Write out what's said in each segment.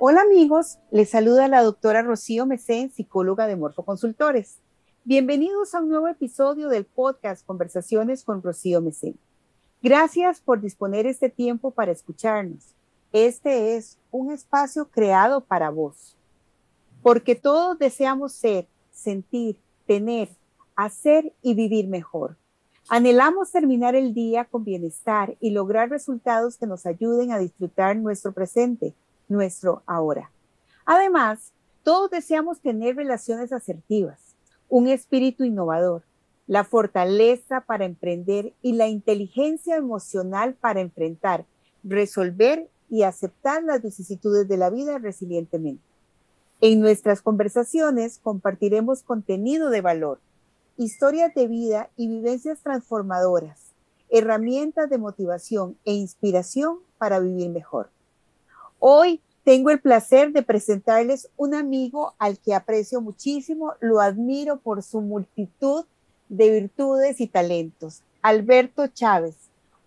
Hola amigos, les saluda la doctora Rocío Mesén, psicóloga de Morfoconsultores. Bienvenidos a un nuevo episodio del podcast Conversaciones con Rocío Mesén. Gracias por disponer este tiempo para escucharnos. Este es un espacio creado para vos, porque todos deseamos ser, sentir, tener, hacer y vivir mejor. Anhelamos terminar el día con bienestar y lograr resultados que nos ayuden a disfrutar nuestro presente, nuestro ahora. Además, todos deseamos tener relaciones asertivas, un espíritu innovador, la fortaleza para emprender y la inteligencia emocional para enfrentar, resolver y aceptar las vicisitudes de la vida resilientemente. En nuestras conversaciones compartiremos contenido de valor, historias de vida y vivencias transformadoras, herramientas de motivación e inspiración para vivir mejor. Hoy tengo el placer de presentarles un amigo al que aprecio muchísimo, lo admiro por su multitud de virtudes y talentos. Alberto Chávez,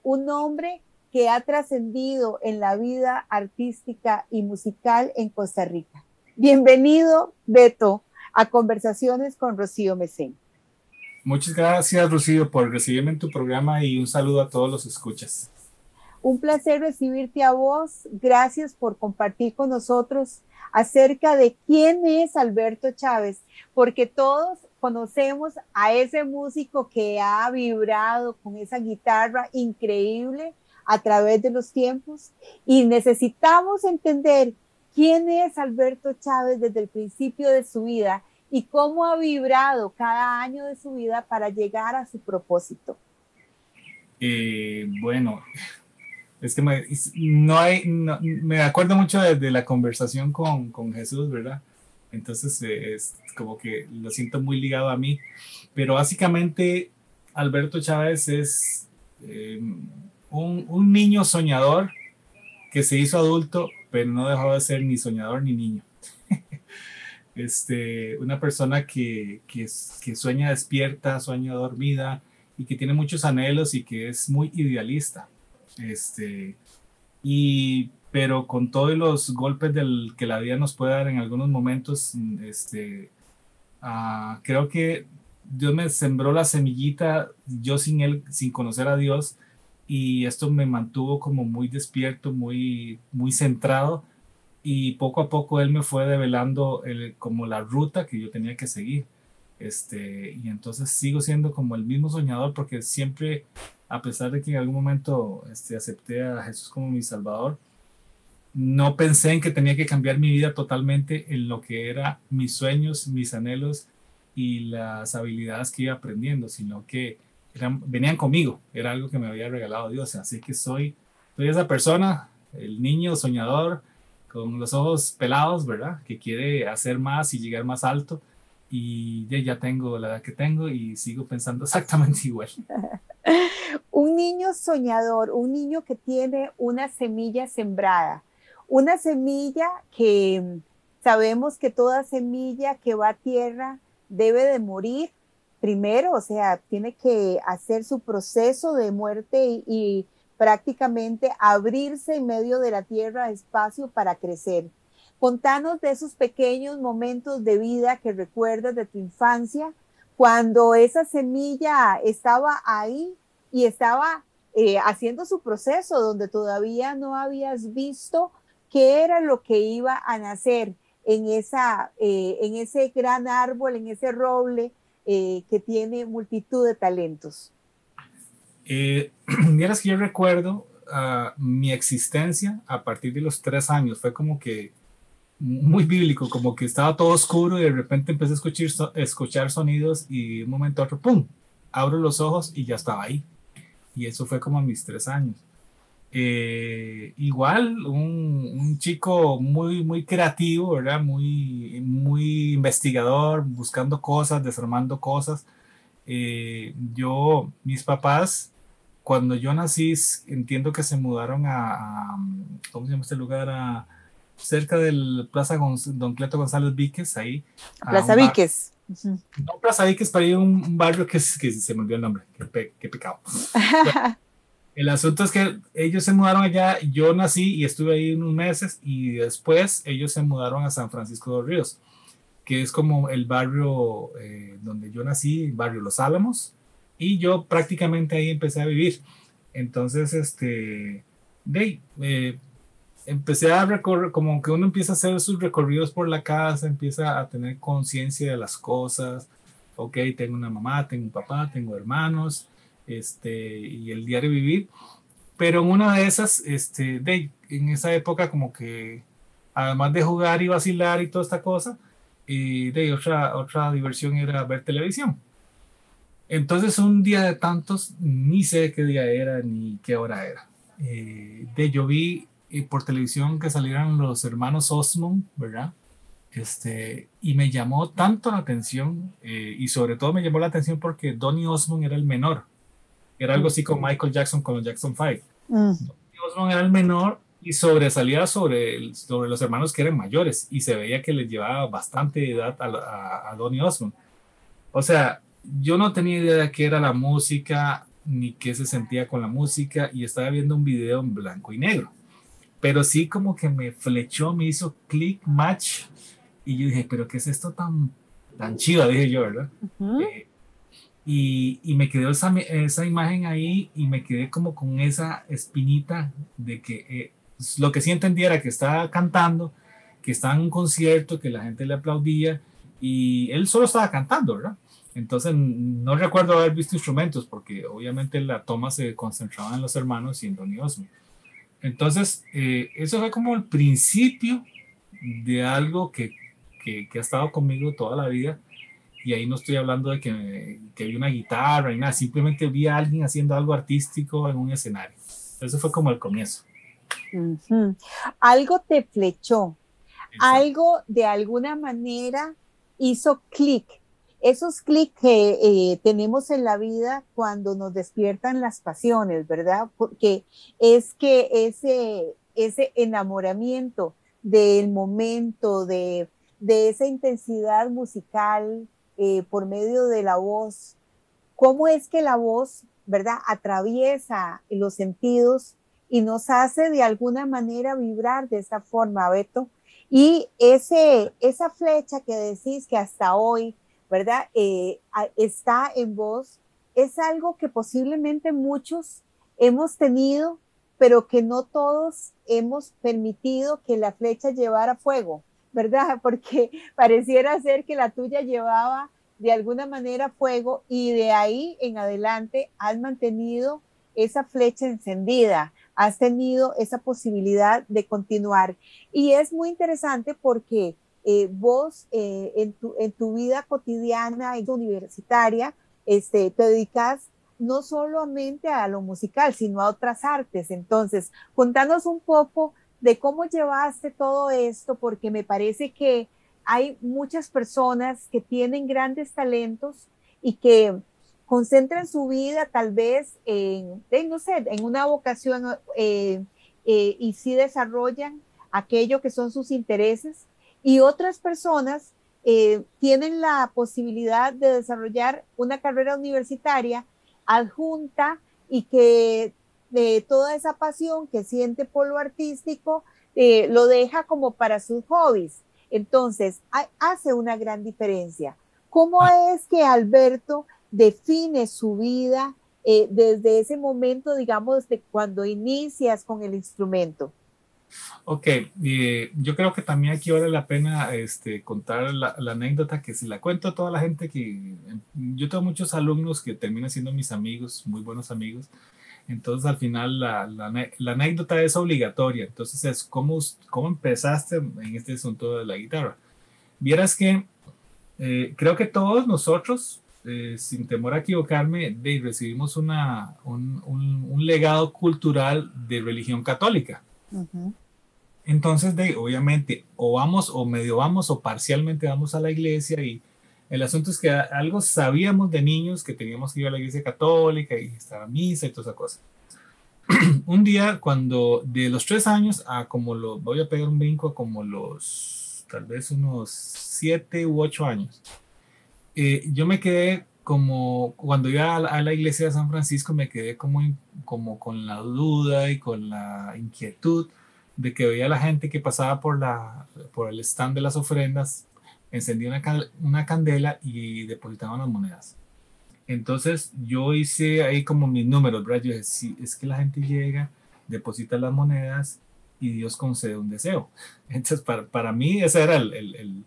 un hombre que ha trascendido en la vida artística y musical en Costa Rica. Bienvenido, Beto, a Conversaciones con Rocío Mesén. Muchas gracias, Rocío, por recibirme en tu programa y un saludo a todos los escuchas. Un placer recibirte a vos. Gracias por compartir con nosotros acerca de quién es Alberto Chávez, porque todos conocemos a ese músico que ha vibrado con esa guitarra increíble a través de los tiempos y necesitamos entender quién es Alberto Chávez desde el principio de su vida y cómo ha vibrado cada año de su vida para llegar a su propósito. Bueno, es que me acuerdo mucho de la conversación con Jesús, ¿verdad? Entonces es como que lo siento muy ligado a mí, pero básicamente Alberto Chávez es un niño soñador que se hizo adulto, pero no dejó de ser ni soñador ni niño. Una persona que sueña despierta, sueña dormida y que tiene muchos anhelos y que es muy idealista. Pero con todos los golpes que la vida nos puede dar en algunos momentos, creo que Dios me sembró la semillita, yo sin conocer a Dios, y esto me mantuvo como muy despierto, muy, muy centrado, y poco a poco Él me fue develando como la ruta que yo tenía que seguir. Y entonces sigo siendo como el mismo soñador porque siempre, a pesar de que en algún momento acepté a Jesús como mi Salvador, no pensé en que tenía que cambiar mi vida totalmente en lo que eran mis sueños, mis anhelos y las habilidades que iba aprendiendo, sino que venían conmigo, era algo que me había regalado Dios. Así que soy esa persona, el niño soñador con los ojos pelados, ¿verdad? Que quiere hacer más y llegar más alto. Y ya tengo la edad que tengo y sigo pensando exactamente igual. Un niño soñador, un niño que tiene una semilla sembrada, una semilla que sabemos que toda semilla que va a tierra debe de morir primero, o sea, tiene que hacer su proceso de muerte y prácticamente abrirse en medio de la tierra espacio para crecer. Contanos de esos pequeños momentos de vida que recuerdas de tu infancia, cuando esa semilla estaba ahí y estaba haciendo su proceso, donde todavía no habías visto qué era lo que iba a nacer en ese gran árbol, en ese roble que tiene multitud de talentos. Vieras que yo recuerdo mi existencia a partir de los 3 años. Fue como que muy bíblico, como que estaba todo oscuro y de repente empecé a escuchar sonidos y de un momento a otro, ¡pum!, abro los ojos y ya estaba ahí. Y eso fue como a mis 3 años. Igual, un chico muy, muy creativo, ¿verdad? Muy, muy investigador, buscando cosas, desarmando cosas. Mis papás, cuando yo nací, entiendo que se mudaron ¿cómo se llama este lugar? Cerca del Plaza Don Cleto González Víquez, ahí, a Plaza un bar. Víquez. No, Plaza Víquez, para ir a un barrio que se me olvidó el nombre, qué pecado. El asunto es que ellos se mudaron allá, yo nací y estuve ahí unos meses y después ellos se mudaron a San Francisco de los Ríos, que es como el barrio donde yo nací, el barrio Los Álamos, y yo prácticamente ahí empecé a vivir. Entonces, empecé a recorrer, como que uno empieza a hacer sus recorridos por la casa, empieza a tener conciencia de las cosas. Ok, tengo una mamá, tengo un papá, tengo hermanos, y el diario vivir. Pero en una de esas, en esa época como que, además de jugar y vacilar y toda esta cosa, otra diversión era ver televisión. Entonces un día de tantos, ni sé qué día era ni qué hora era. Yo vi por televisión que salieran los hermanos Osmond, ¿verdad? Y me llamó tanto la atención, y sobre todo me llamó la atención porque Donny Osmond era el menor. Era algo así como Michael Jackson con los Jackson 5. Mm. Osmond era el menor y sobresalía sobre los hermanos que eran mayores y se veía que les llevaba bastante edad a Donny Osmond. O sea, yo no tenía idea de qué era la música ni qué se sentía con la música y estaba viendo un video en blanco y negro. Pero sí como que me flechó, me hizo click, match y yo dije, pero ¿qué es esto tan chido? Dije yo, ¿verdad? Ujú. Y me quedó esa imagen ahí y me quedé como con esa espinita de que lo que sí entendía era que estaba cantando, que estaba en un concierto, que la gente le aplaudía y él solo estaba cantando, ¿verdad? Entonces no recuerdo haber visto instrumentos porque obviamente la toma se concentraba en los hermanos y en Donny Osmond. Entonces eso fue como el principio de algo que ha estado conmigo toda la vida y ahí no estoy hablando de que vi una guitarra y nada, simplemente vi a alguien haciendo algo artístico en un escenario. Eso fue como el comienzo. Ujú. Algo te flechó, Exacto. algo de alguna manera hizo clic. Esos clics que tenemos en la vida cuando nos despiertan las pasiones, ¿verdad? Porque es que ese enamoramiento del momento, de esa intensidad musical por medio de la voz, cómo es que la voz, ¿verdad?, atraviesa los sentidos y nos hace de alguna manera vibrar de esa forma, Beto. Y esa flecha que decís que hasta hoy, ¿verdad?, está en vos, es algo que posiblemente muchos hemos tenido, pero que no todos hemos permitido que la flecha llevara fuego, ¿verdad? Porque pareciera ser que la tuya llevaba de alguna manera fuego y de ahí en adelante has mantenido esa flecha encendida, has tenido esa posibilidad de continuar. Y es muy interesante porque vos en tu vida cotidiana, en tu universitaria, te dedicas no solamente a lo musical, sino a otras artes. Entonces, contanos un poco de cómo llevaste todo esto, porque me parece que hay muchas personas que tienen grandes talentos y que concentran su vida tal vez no sé, en una vocación y sí desarrollan aquello que son sus intereses y otras personas tienen la posibilidad de desarrollar una carrera universitaria adjunta y que de toda esa pasión que siente por lo artístico lo deja como para sus hobbies. Entonces, hace una gran diferencia. ¿Cómo Ah, es que Alberto define su vida desde ese momento, digamos, de cuando inicias con el instrumento? ok, yo creo que también aquí vale la pena contar la anécdota que si la cuento a toda la gente yo tengo muchos alumnos que terminan siendo mis amigos, muy buenos amigos. Entonces, al final, la anécdota es obligatoria. Entonces, es cómo empezaste en este asunto de la guitarra. Vieras que creo que todos nosotros, sin temor a equivocarme, recibimos un legado cultural de religión católica. Uh -huh. Entonces, obviamente, o vamos, o medio vamos, o parcialmente vamos a la iglesia y el asunto es que algo sabíamos de niños que teníamos que ir a la iglesia católica y estar a misa y toda esa cosa. Un día, cuando de los 3 años a voy a pegar un brinco a como tal vez unos 7 u 8 años, yo me quedé como cuando iba a la iglesia de San Francisco me quedé como con la duda y con la inquietud de que veía a la gente que pasaba por el stand de las ofrendas, encendía una candela y depositaban las monedas. Entonces yo hice ahí como mis números, ¿verdad? Yo dije, sí, es que la gente llega, deposita las monedas y Dios concede un deseo. Entonces para mí ese era el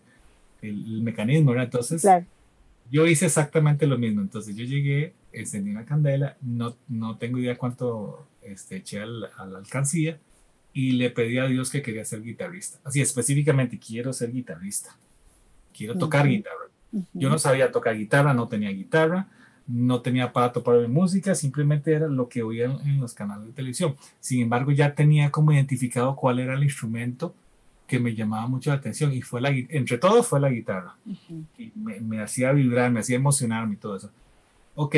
mecanismo, ¿verdad? Entonces Claro. yo hice exactamente lo mismo. Entonces yo llegué, encendí una candela, no tengo idea cuánto eché a la alcancía y le pedí a Dios que quería ser guitarrista. Así específicamente, quiero ser guitarrista, quiero tocar Ujú, guitarra. Yo ujú. no sabía tocar guitarra, no tenía guitarra, no tenía aparato para ver música, simplemente era lo que oía en los canales de televisión. Sin embargo, ya tenía como identificado cuál era el instrumento que me llamaba mucho la atención y entre todos fue la guitarra. Ujú. Y me hacía vibrar, me hacía emocionarme y todo eso. Ok,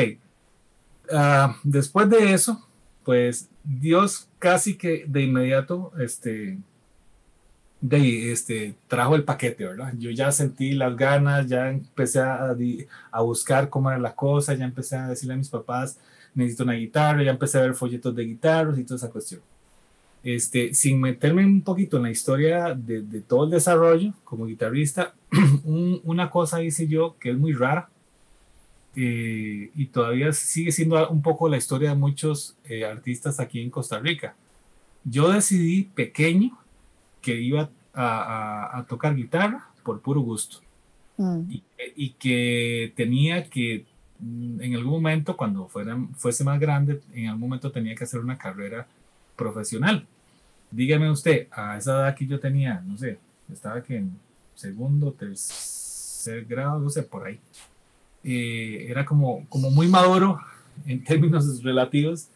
después de eso, pues Dios casi que de inmediato, trajo el paquete, ¿verdad? Yo ya sentí las ganas, ya empecé a buscar cómo era la cosa, ya empecé a decirle a mis papás, necesito una guitarra, ya empecé a ver folletos de guitarras y toda esa cuestión. Sin meterme un poquito en la historia de todo el desarrollo como guitarrista, una cosa hice yo que es muy rara, y todavía sigue siendo un poco la historia de muchos artistas aquí en Costa Rica. Yo decidí pequeño que iba a tocar guitarra por puro gusto Mm. y que tenía que, en algún momento, cuando fuese más grande, en algún momento tenía que hacer una carrera profesional. Dígame usted, a esa edad que yo tenía, no sé, estaba que en segundo, tercer grado, no sé, por ahí. Era como muy maduro en términos relativos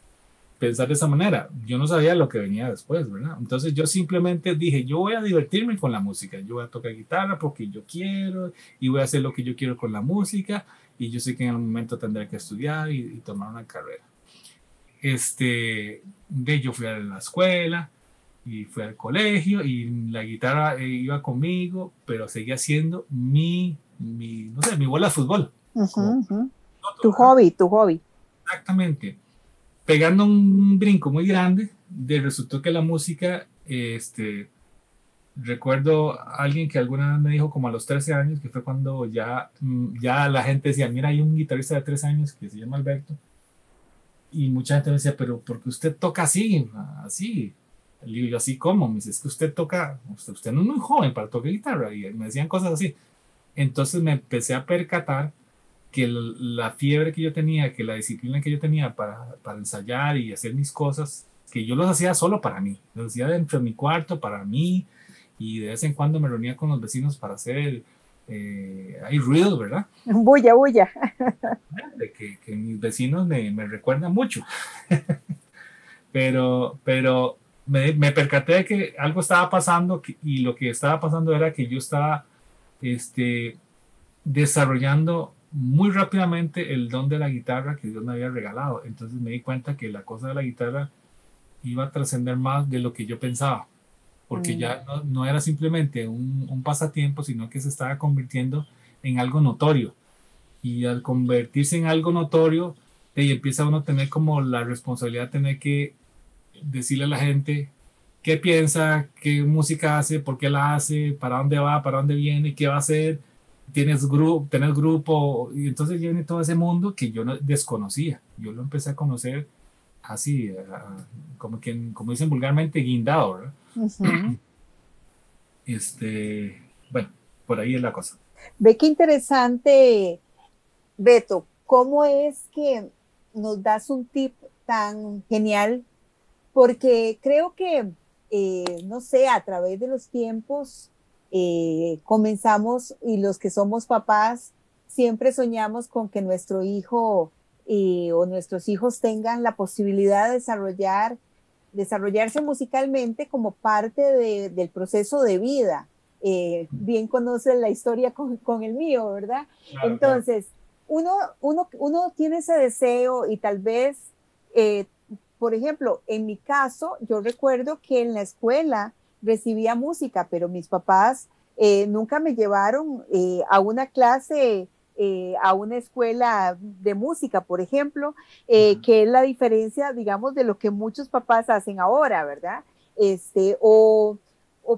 pensar de esa manera. Yo no sabía lo que venía después, ¿verdad? Entonces yo simplemente dije, yo voy a divertirme con la música, yo voy a tocar guitarra porque yo quiero y voy a hacer lo que yo quiero con la música y yo sé que en algún momento tendré que estudiar y tomar una carrera. Yo fui a la escuela y fui al colegio y la guitarra iba conmigo, pero seguía siendo no sé, mi bola de fútbol, Ujú, como ujú. Tu nosotros, ¿verdad? hobby, tu hobby. Exactamente. Pegando un brinco muy grande, resultó que la música, recuerdo a alguien que alguna vez me dijo como a los 13 años, que fue cuando ya la gente decía, mira, hay un guitarrista de 13 años que se llama Alberto, y mucha gente me decía, pero ¿por qué usted toca así? Así. Le digo yo, ¿así cómo? Me dice, es que usted no es muy joven para tocar guitarra, y me decían cosas así. Entonces me empecé a percatar que la fiebre que yo tenía, que la disciplina que yo tenía para ensayar y hacer mis cosas, que yo los hacía solo para mí, los hacía dentro de mi cuarto para mí y de vez en cuando me reunía con los vecinos para hacer hay real, ¿verdad? Bulla, bulla. Que mis vecinos me recuerdan mucho, pero me percaté de que algo estaba pasando y lo que estaba pasando era que yo estaba este, desarrollando muy rápidamente el don de la guitarra que Dios me había regalado. Entonces me di cuenta que la cosa de la guitarra iba a trascender más de lo que yo pensaba, porque Mm. ya no era simplemente un pasatiempo, sino que se estaba convirtiendo en algo notorio. Y al convertirse en algo notorio, empieza uno a tener como la responsabilidad de tener que decirle a la gente qué piensa, qué música hace, por qué la hace, para dónde va, para dónde viene, qué va a hacer, tenés grupo, y entonces viene todo ese mundo que yo no desconocía. Yo lo empecé a conocer así, como dicen vulgarmente, guindado, ¿verdad? Ujú. Bueno, por ahí es la cosa. Ve qué interesante, Beto, cómo es que nos das un tip tan genial, porque creo que, no sé, a través de los tiempos comenzamos y los que somos papás siempre soñamos con que nuestro hijo o nuestros hijos tengan la posibilidad de desarrollarse musicalmente como parte del proceso de vida. Bien conoces la historia con el mío, ¿verdad? Claro, claro. Entonces, uno tiene ese deseo y tal vez, eh, por ejemplo, en mi caso, yo recuerdo que en la escuela recibía música, pero mis papás nunca me llevaron a una clase a una escuela de música, por ejemplo, que es la diferencia, digamos, de lo que muchos papás hacen ahora, ¿verdad? O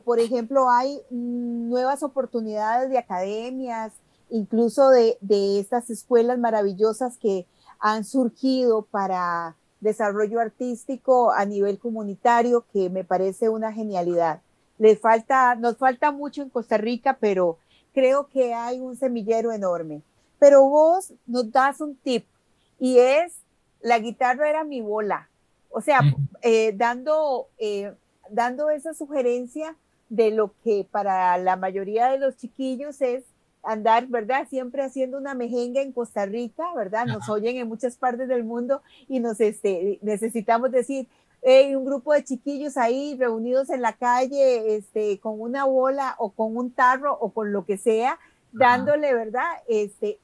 por ejemplo, hay nuevas oportunidades de academias, incluso de estas escuelas maravillosas que han surgido para desarrollo artístico a nivel comunitario, que me parece una genialidad. Nos falta mucho en Costa Rica, pero creo que hay un semillero enorme. Pero vos nos das un tip, y es, la guitarra era mi bola. O sea, dando esa sugerencia de lo que para la mayoría de los chiquillos es andar, ¿verdad? Siempre haciendo una mejenga en Costa Rica, ¿verdad? Nos oyen en muchas partes del mundo y necesitamos decir, un grupo de chiquillos ahí reunidos en la calle, con una bola o con un tarro o con lo que sea, dándole, ¿verdad?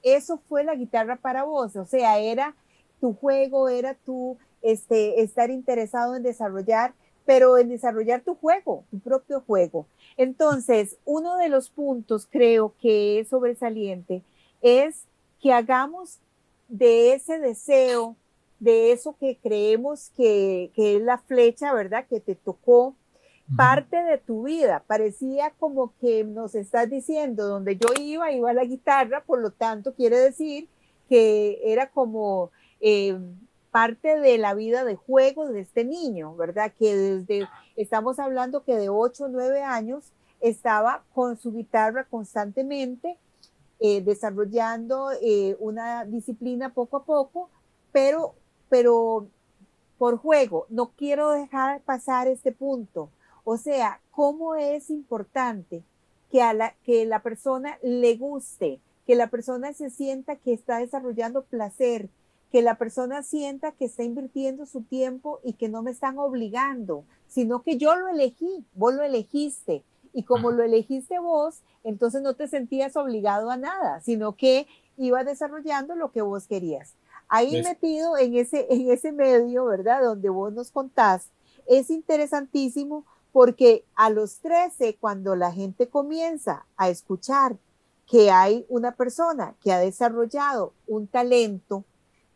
Eso fue la guitarra para vos, o sea, era tu juego, era tu estar interesado en desarrollar, pero en desarrollar tu juego, tu propio juego. Entonces, uno de los puntos creo que es sobresaliente es que hagamos de ese deseo, de eso que creemos que es la flecha, ¿verdad? Que te tocó, parte de tu vida. Parecía como que nos estás diciendo, donde yo iba la guitarra, por lo tanto quiere decir que era como parte de la vida de juego de este niño, ¿verdad? Que estamos hablando que de 8 o 9 años estaba con su guitarra constantemente, desarrollando una disciplina poco a poco, pero por juego. No quiero dejar pasar este punto. O sea, cómo es importante que la persona le guste, que la persona se sienta que está desarrollando placer, que la persona sienta que está invirtiendo su tiempo y que no me están obligando, sino que yo lo elegí, vos lo elegiste. Y como lo elegiste vos, entonces no te sentías obligado a nada, sino que ibas desarrollando lo que vos querías. Ahí metido en ese medio, ¿verdad? Donde vos nos contás, es interesantísimo porque a los 13, cuando la gente comienza a escuchar que hay una persona que ha desarrollado un talento,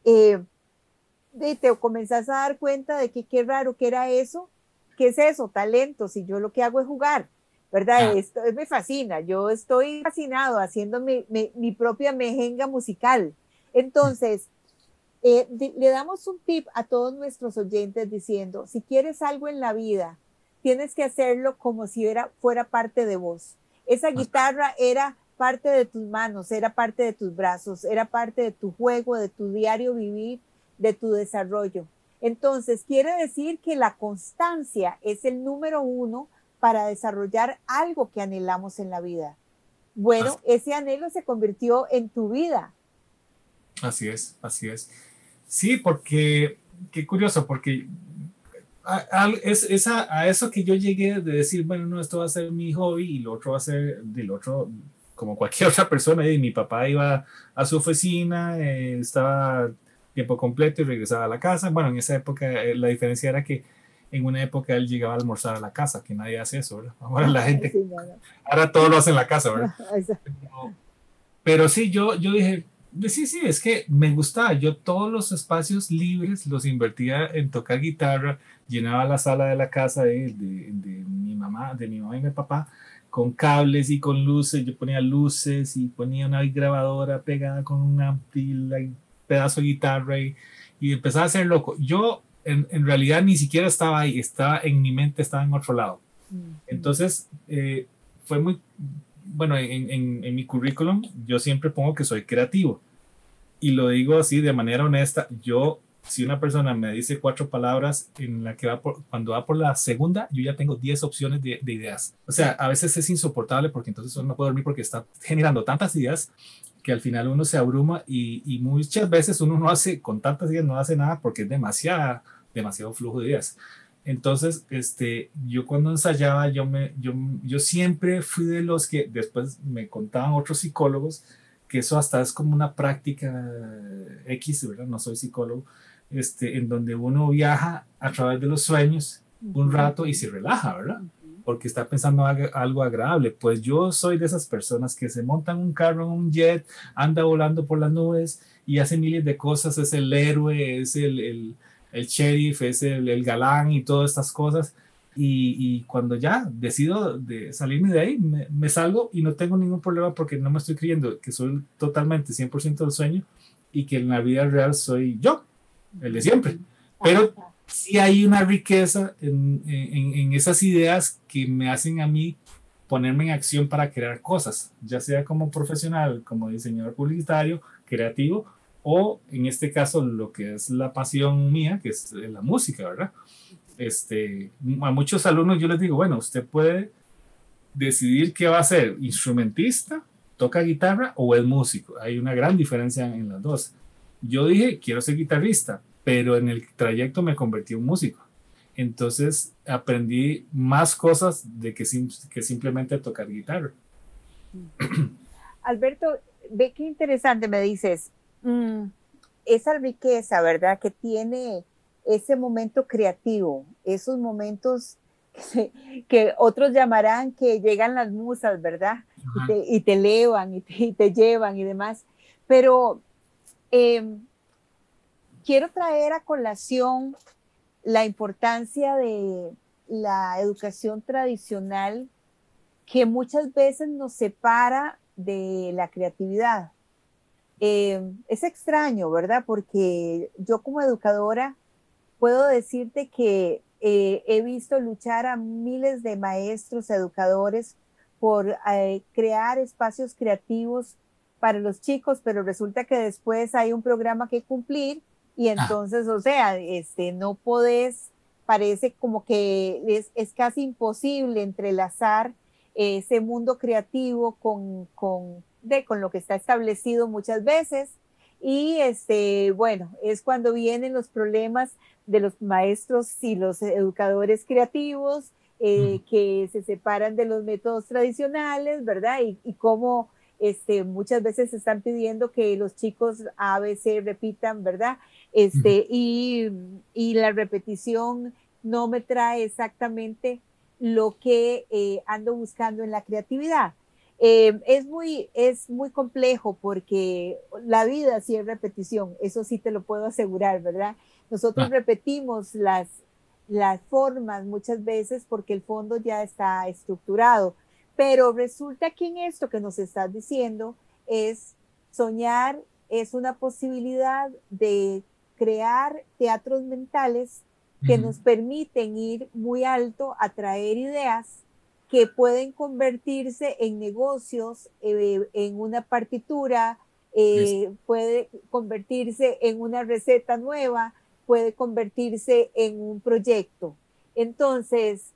te comenzás a dar cuenta de que qué raro que era eso. ¿Qué es eso? Talento, si yo lo que hago es jugar, ¿verdad? Esto me fascina, yo estoy fascinado haciendo mi propia mejenga musical. Entonces, le damos un tip a todos nuestros oyentes diciendo, si quieres algo en la vida, tienes que hacerlo como si fuera parte de vos. Esa guitarra era parte de tus manos, era parte de tus brazos, era parte de tu juego, de tu diario vivir, de tu desarrollo. Entonces, quiere decir que la constancia es el número 1 para desarrollar algo que anhelamos en la vida. Bueno, ese anhelo se convirtió en tu vida. Así es, así es. Sí, porque, qué curioso, porque a eso que yo llegué de decir, bueno, no, esto va a ser mi hobby y lo otro va a ser del otro, como cualquier otra persona. Y mi papá iba a su oficina, estaba tiempo completo y regresaba a la casa. Bueno, en esa época la diferencia era que en una época él llegaba a almorzar a la casa, que nadie hace eso, ¿verdad? Ahora la gente, sí, no. Ahora todo lo hace en la casa, ¿verdad? Pero sí, yo dije, sí, es que me gustaba. Yo todos los espacios libres los invertía en tocar guitarra, llenaba la sala de la casa de mi mamá y mi papá con cables y con luces. Yo ponía luces y ponía una grabadora pegada con una pila y pedazo de guitarra y empezaba a ser loco. Yo en realidad ni siquiera estaba ahí, estaba en mi mente, estaba en otro lado. Entonces fue muy... Bueno, en mi currículum yo siempre pongo que soy creativo y lo digo así de manera honesta. Yo, si una persona me dice 4 palabras en la que cuando va por la segunda, yo ya tengo 10 opciones de ideas. O sea, a veces es insoportable porque entonces uno no puede dormir porque está generando tantas ideas que al final uno se abruma y muchas veces uno no hace, con tantas ideas no hace nada porque es demasiado flujo de ideas. Entonces, yo cuando ensayaba, yo siempre fui de los que después me contaban otros psicólogos que eso hasta es como una práctica X, ¿verdad? No soy psicólogo, en donde uno viaja a través de los sueños un rato y se relaja, ¿verdad? porque está pensando algo agradable. Pues yo soy de esas personas que se montan un carro, un jet, anda volando por las nubes y hace miles de cosas, es el héroe, es el sheriff, es el galán y todas estas cosas. Y cuando ya decido de salirme de ahí, me salgo y no tengo ningún problema porque no me estoy creyendo que soy totalmente 100% del sueño y que en la vida real soy yo, el de siempre. Pero sí hay una riqueza en esas ideas que me hacen a mí ponerme en acción para crear cosas, ya sea como profesional, como diseñador publicitario, creativo, o en este caso lo que es la pasión mía, que es la música, ¿verdad? A muchos alumnos yo les digo, bueno, usted puede decidir qué va a ser, instrumentista, toca guitarra o es músico. Hay una gran diferencia en las dos. Yo dije, quiero ser guitarrista, pero en el trayecto me convertí en músico. Entonces aprendí más cosas de que simplemente tocar guitarra. Alberto, ve qué interesante me dices. Esa riqueza, ¿verdad? Que tiene ese momento creativo, esos momentos que otros llamarán que llegan las musas, ¿verdad? Y te elevan y te llevan y demás. Pero quiero traer a colación la importancia de la educación tradicional que muchas veces nos separa de la creatividad. Es extraño, ¿verdad? Porque yo como educadora puedo decirte que he visto luchar a miles de maestros, educadores, por crear espacios creativos para los chicos, pero resulta que después hay un programa que cumplir y entonces, o sea, no podés, parece como que es casi imposible entrelazar ese mundo creativo con lo que está establecido muchas veces. Y bueno, es cuando vienen los problemas de los maestros y los educadores creativos que se separan de los métodos tradicionales, ¿verdad? Y cómo muchas veces se están pidiendo que los chicos A, B, C repitan, ¿verdad? Y la repetición no me trae exactamente lo que ando buscando en la creatividad. Es muy complejo porque la vida sí es repetición, eso sí te lo puedo asegurar, ¿verdad? Nosotros repetimos las formas muchas veces porque el fondo ya está estructurado, pero resulta que en esto que nos estás diciendo es soñar, es una posibilidad de crear teatros mentales que nos permiten ir muy alto, atraer ideas que pueden convertirse en negocios, en una partitura, puede convertirse en una receta nueva, puede convertirse en un proyecto. Entonces,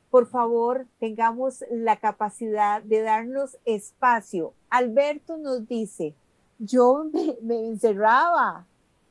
por favor, tengamos la capacidad de darnos espacio. Alberto nos dice, yo me encerraba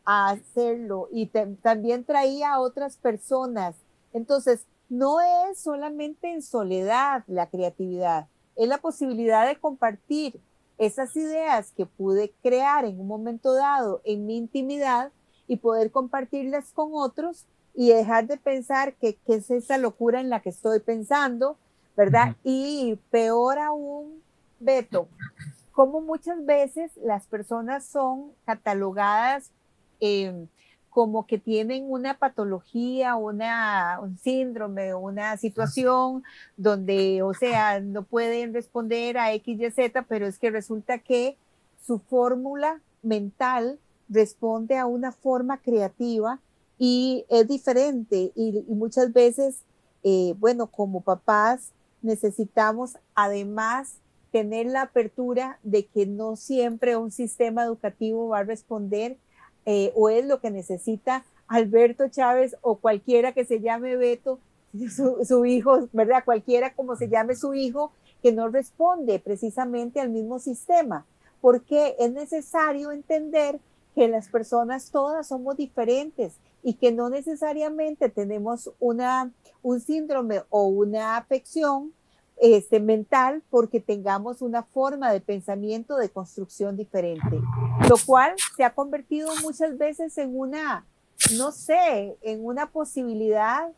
a hacerlo y también traía a otras personas. Entonces, no es solamente en soledad la creatividad, es la posibilidad de compartir esas ideas que pude crear en un momento dado en mi intimidad y poder compartirlas con otros y dejar de pensar que es esa locura en la que estoy pensando, ¿verdad? Y peor aún, Beto, como muchas veces las personas son catalogadas como que tienen una patología, un síndrome, una situación donde, o sea, no pueden responder a X, Y, Z, pero es que resulta que su fórmula mental responde a una forma creativa y es diferente y muchas veces, bueno, como papás necesitamos además tener la apertura de que no siempre un sistema educativo va a responder o es lo que necesita Alberto Chávez o cualquiera que se llame Beto, su hijo, ¿verdad? Cualquiera como se llame su hijo, que no responde precisamente al mismo sistema, porque es necesario entender que las personas todas somos diferentes y que no necesariamente tenemos un síndrome o una afección mental porque tengamos una forma de pensamiento de construcción diferente, lo cual se ha convertido muchas veces en una, no sé, en una posibilidad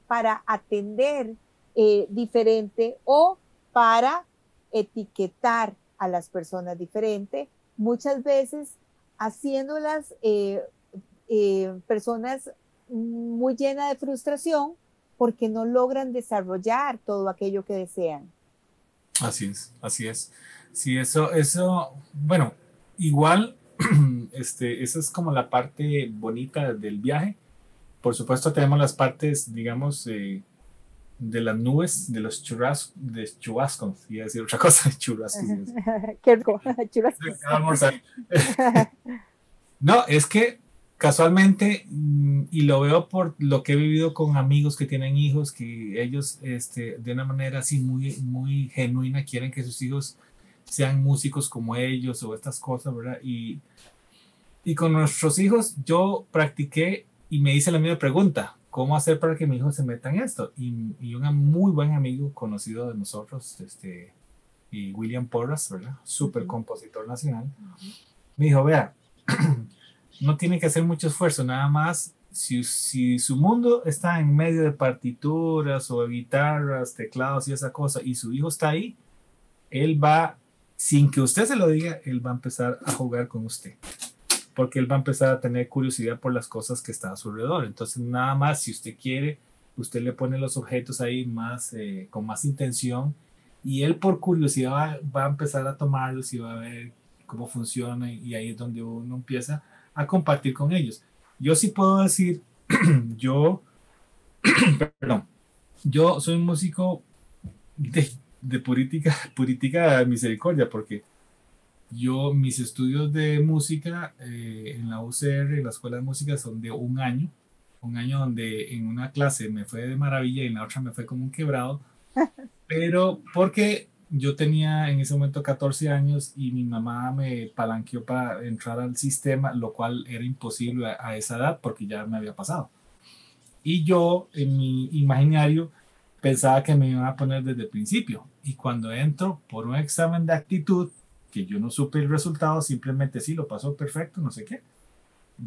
para atender diferente o para etiquetar a las personas diferente, muchas veces haciéndolas personas muy llenas de frustración porque no logran desarrollar todo aquello que desean. Así es, así es. Sí, bueno, igual, esa es como la parte bonita del viaje. Por supuesto, tenemos las partes, digamos, de las nubes, de los churrascos, iba a decir otra cosa, churrascos. Qué rico, churrascos. No, es que casualmente, y lo veo por lo que he vivido con amigos que tienen hijos, que ellos de una manera así muy, muy genuina quieren que sus hijos sean músicos como ellos o estas cosas, ¿verdad? Y con nuestros hijos yo practiqué y me hice la misma pregunta, ¿cómo hacer para que mi hijo se meta en esto? Y un muy buen amigo conocido de nosotros, y William Porras, ¿verdad? Súper compositor nacional, me dijo, vea, no tiene que hacer mucho esfuerzo, nada más si su mundo está en medio de partituras o de guitarras, teclados y esa cosa, y su hijo está ahí, él va, sin que usted se lo diga, él va a empezar a jugar con usted, porque él va a empezar a tener curiosidad por las cosas que están a su alrededor. Entonces, nada más, si usted quiere, usted le pone los objetos ahí más, con más intención, y él por curiosidad va a empezar a tomarlos y va a ver cómo funciona, y ahí es donde uno empieza a compartir con ellos. Yo sí puedo decir, yo, perdón, yo soy un músico de purítica misericordia, porque mis estudios de música en la UCR, en la Escuela de Música, son de un año donde en una clase me fue de maravilla y en la otra me fue como un quebrado, pero porque yo tenía en ese momento 14 años y mi mamá me palanqueó para entrar al sistema, lo cual era imposible a esa edad porque ya me había pasado. Y yo en mi imaginario pensaba que me iban a poner desde el principio. Y cuando entro por un examen de actitud, que yo no supe el resultado, simplemente sí, lo pasó perfecto, no sé qué.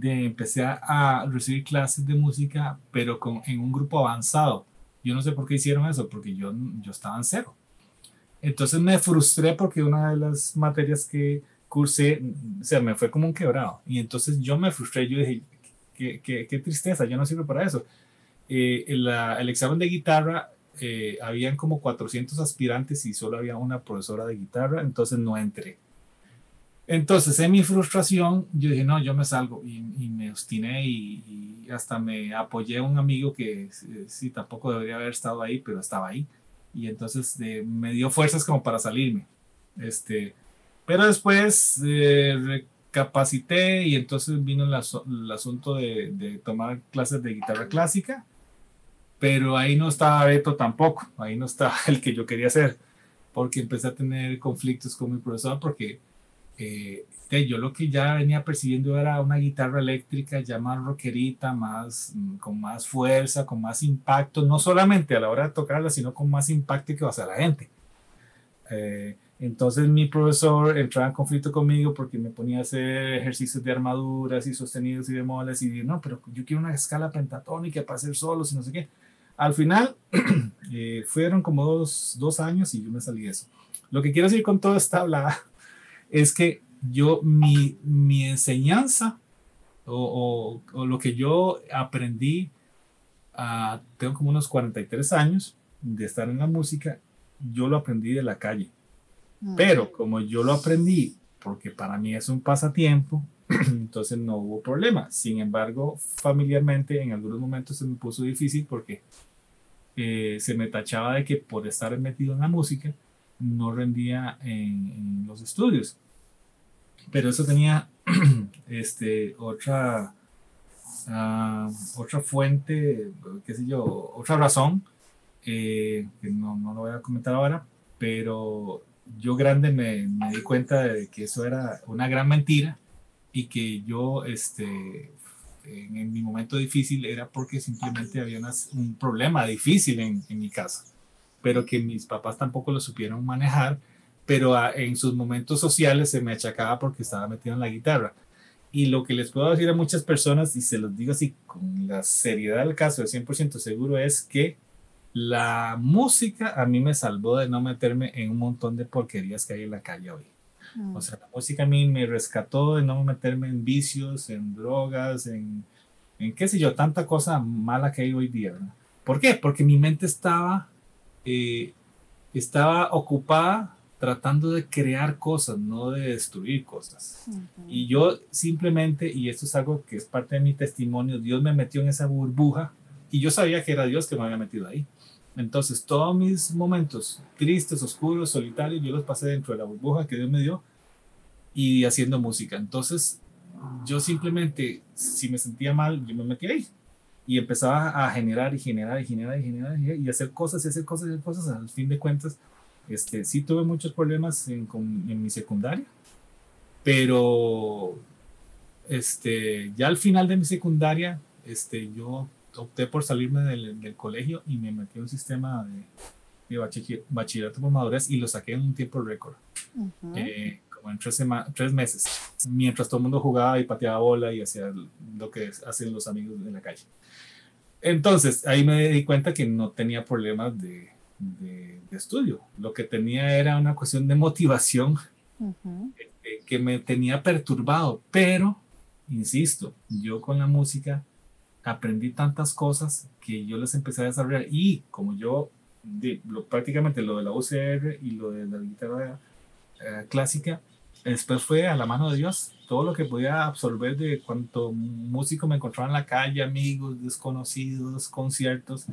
Empecé a recibir clases de música, pero en un grupo avanzado. Yo no sé por qué hicieron eso, porque yo estaba en cero. Entonces me frustré porque una de las materias que cursé, o sea, me fue como un quebrado. Y entonces yo me frustré, yo dije, qué tristeza, yo no sirvo para eso. El examen de guitarra, habían como 400 aspirantes y solo había una profesora de guitarra, entonces no entré. Entonces, en mi frustración, yo dije, no, yo me salgo y me obstiné y hasta me apoyé a un amigo que sí, tampoco debería haber estado ahí, pero estaba ahí. Y entonces me dio fuerzas como para salirme. Pero después recapacité y entonces vino el asunto de tomar clases de guitarra clásica, pero ahí no estaba Beto tampoco, ahí no estaba el que yo quería hacer, porque empecé a tener conflictos con mi profesor porque yo lo que ya venía percibiendo era una guitarra eléctrica ya más rockerita, con más fuerza, con más impacto, no solamente a la hora de tocarla, sino con más impacto que va a hacer la gente. Entonces mi profesor entraba en conflicto conmigo porque me ponía a hacer ejercicios de armaduras y sostenidos y bemoles y dije, no, pero yo quiero una escala pentatónica para hacer solos y no sé qué. Al final fueron como dos años y yo me salí de eso. Lo que quiero decir con toda esta hablada es que mi enseñanza o lo que yo aprendí, tengo como unos 43 años de estar en la música, yo lo aprendí de la calle. Pero como yo lo aprendí porque para mí es un pasatiempo, entonces no hubo problema. Sin embargo, familiarmente en algunos momentos se me puso difícil porque se me tachaba de que por estar metido en la música no rendía en los estudios. Pero eso tenía otra fuente, qué sé yo, otra razón, que no lo voy a comentar ahora, pero yo grande me di cuenta de que eso era una gran mentira y que yo en mi momento difícil era porque simplemente había un problema difícil en mi casa, pero que mis papás tampoco lo supieron manejar, pero en sus momentos sociales se me achacaba porque estaba metido en la guitarra. Y lo que les puedo decir a muchas personas, y se los digo así con la seriedad del caso, de 100% seguro, es que La música a mí me salvó de no meterme en un montón de porquerías que hay en la calle hoy. O sea, la música a mí me rescató de no meterme en vicios, en drogas, en qué sé yo, tanta cosa mala que hay hoy día, ¿verdad? ¿Por qué? Porque mi mente eh, estaba ocupada tratando de crear cosas, no de destruir cosas. Y yo simplemente, y esto es algo que es parte de mi testimonio, Dios me metió en esa burbuja y yo sabía que era Dios que me había metido ahí. Entonces, todos mis momentos tristes, oscuros, solitarios, yo los pasé dentro de la burbuja que Dios me dio y haciendo música. Entonces, yo simplemente, si me sentía mal, yo me metía ahí y empezaba a generar y generar y generar y generar y hacer cosas y hacer cosas y hacer cosas. Al fin de cuentas, sí tuve muchos problemas en mi secundaria, pero ya al final de mi secundaria, yo opté por salirme del colegio y me metí en un sistema de bachillerato por madurez y lo saqué en un tiempo récord. Como en 3 meses, mientras todo el mundo jugaba y pateaba bola y hacía lo que hacen los amigos en la calle. Entonces, ahí me di cuenta que no tenía problemas de estudio. Lo que tenía era una cuestión de motivación que me tenía perturbado. Pero, insisto, yo con la música aprendí tantas cosas que yo les empecé a desarrollar. Y como yo, prácticamente lo de la UCR y lo de la guitarra clásica, después fue a la mano de Dios. Todo lo que podía absorber de cuanto músico me encontraba en la calle, amigos, desconocidos, conciertos.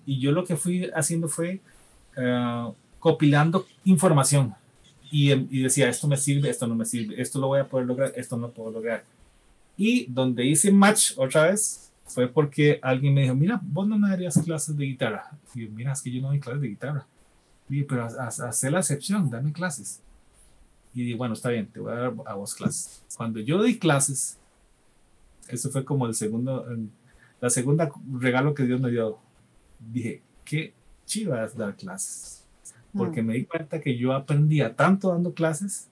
Y yo lo que fui haciendo fue copilando información. Y decía, esto me sirve, esto no me sirve, esto lo voy a poder lograr, esto no lo puedo lograr. Y donde hice match otra vez fue porque alguien me dijo, mira, vos no me darías clases de guitarra. Y yo, mira, es que yo no doy clases de guitarra. Y pero hacer la excepción, dame clases. Y dije, bueno, está bien, te voy a dar a vos clases. Cuando yo di clases, eso fue como la segunda regalo que Dios me dio. Dije, qué chiva es dar clases. Porque me di cuenta que yo aprendía tanto dando clases,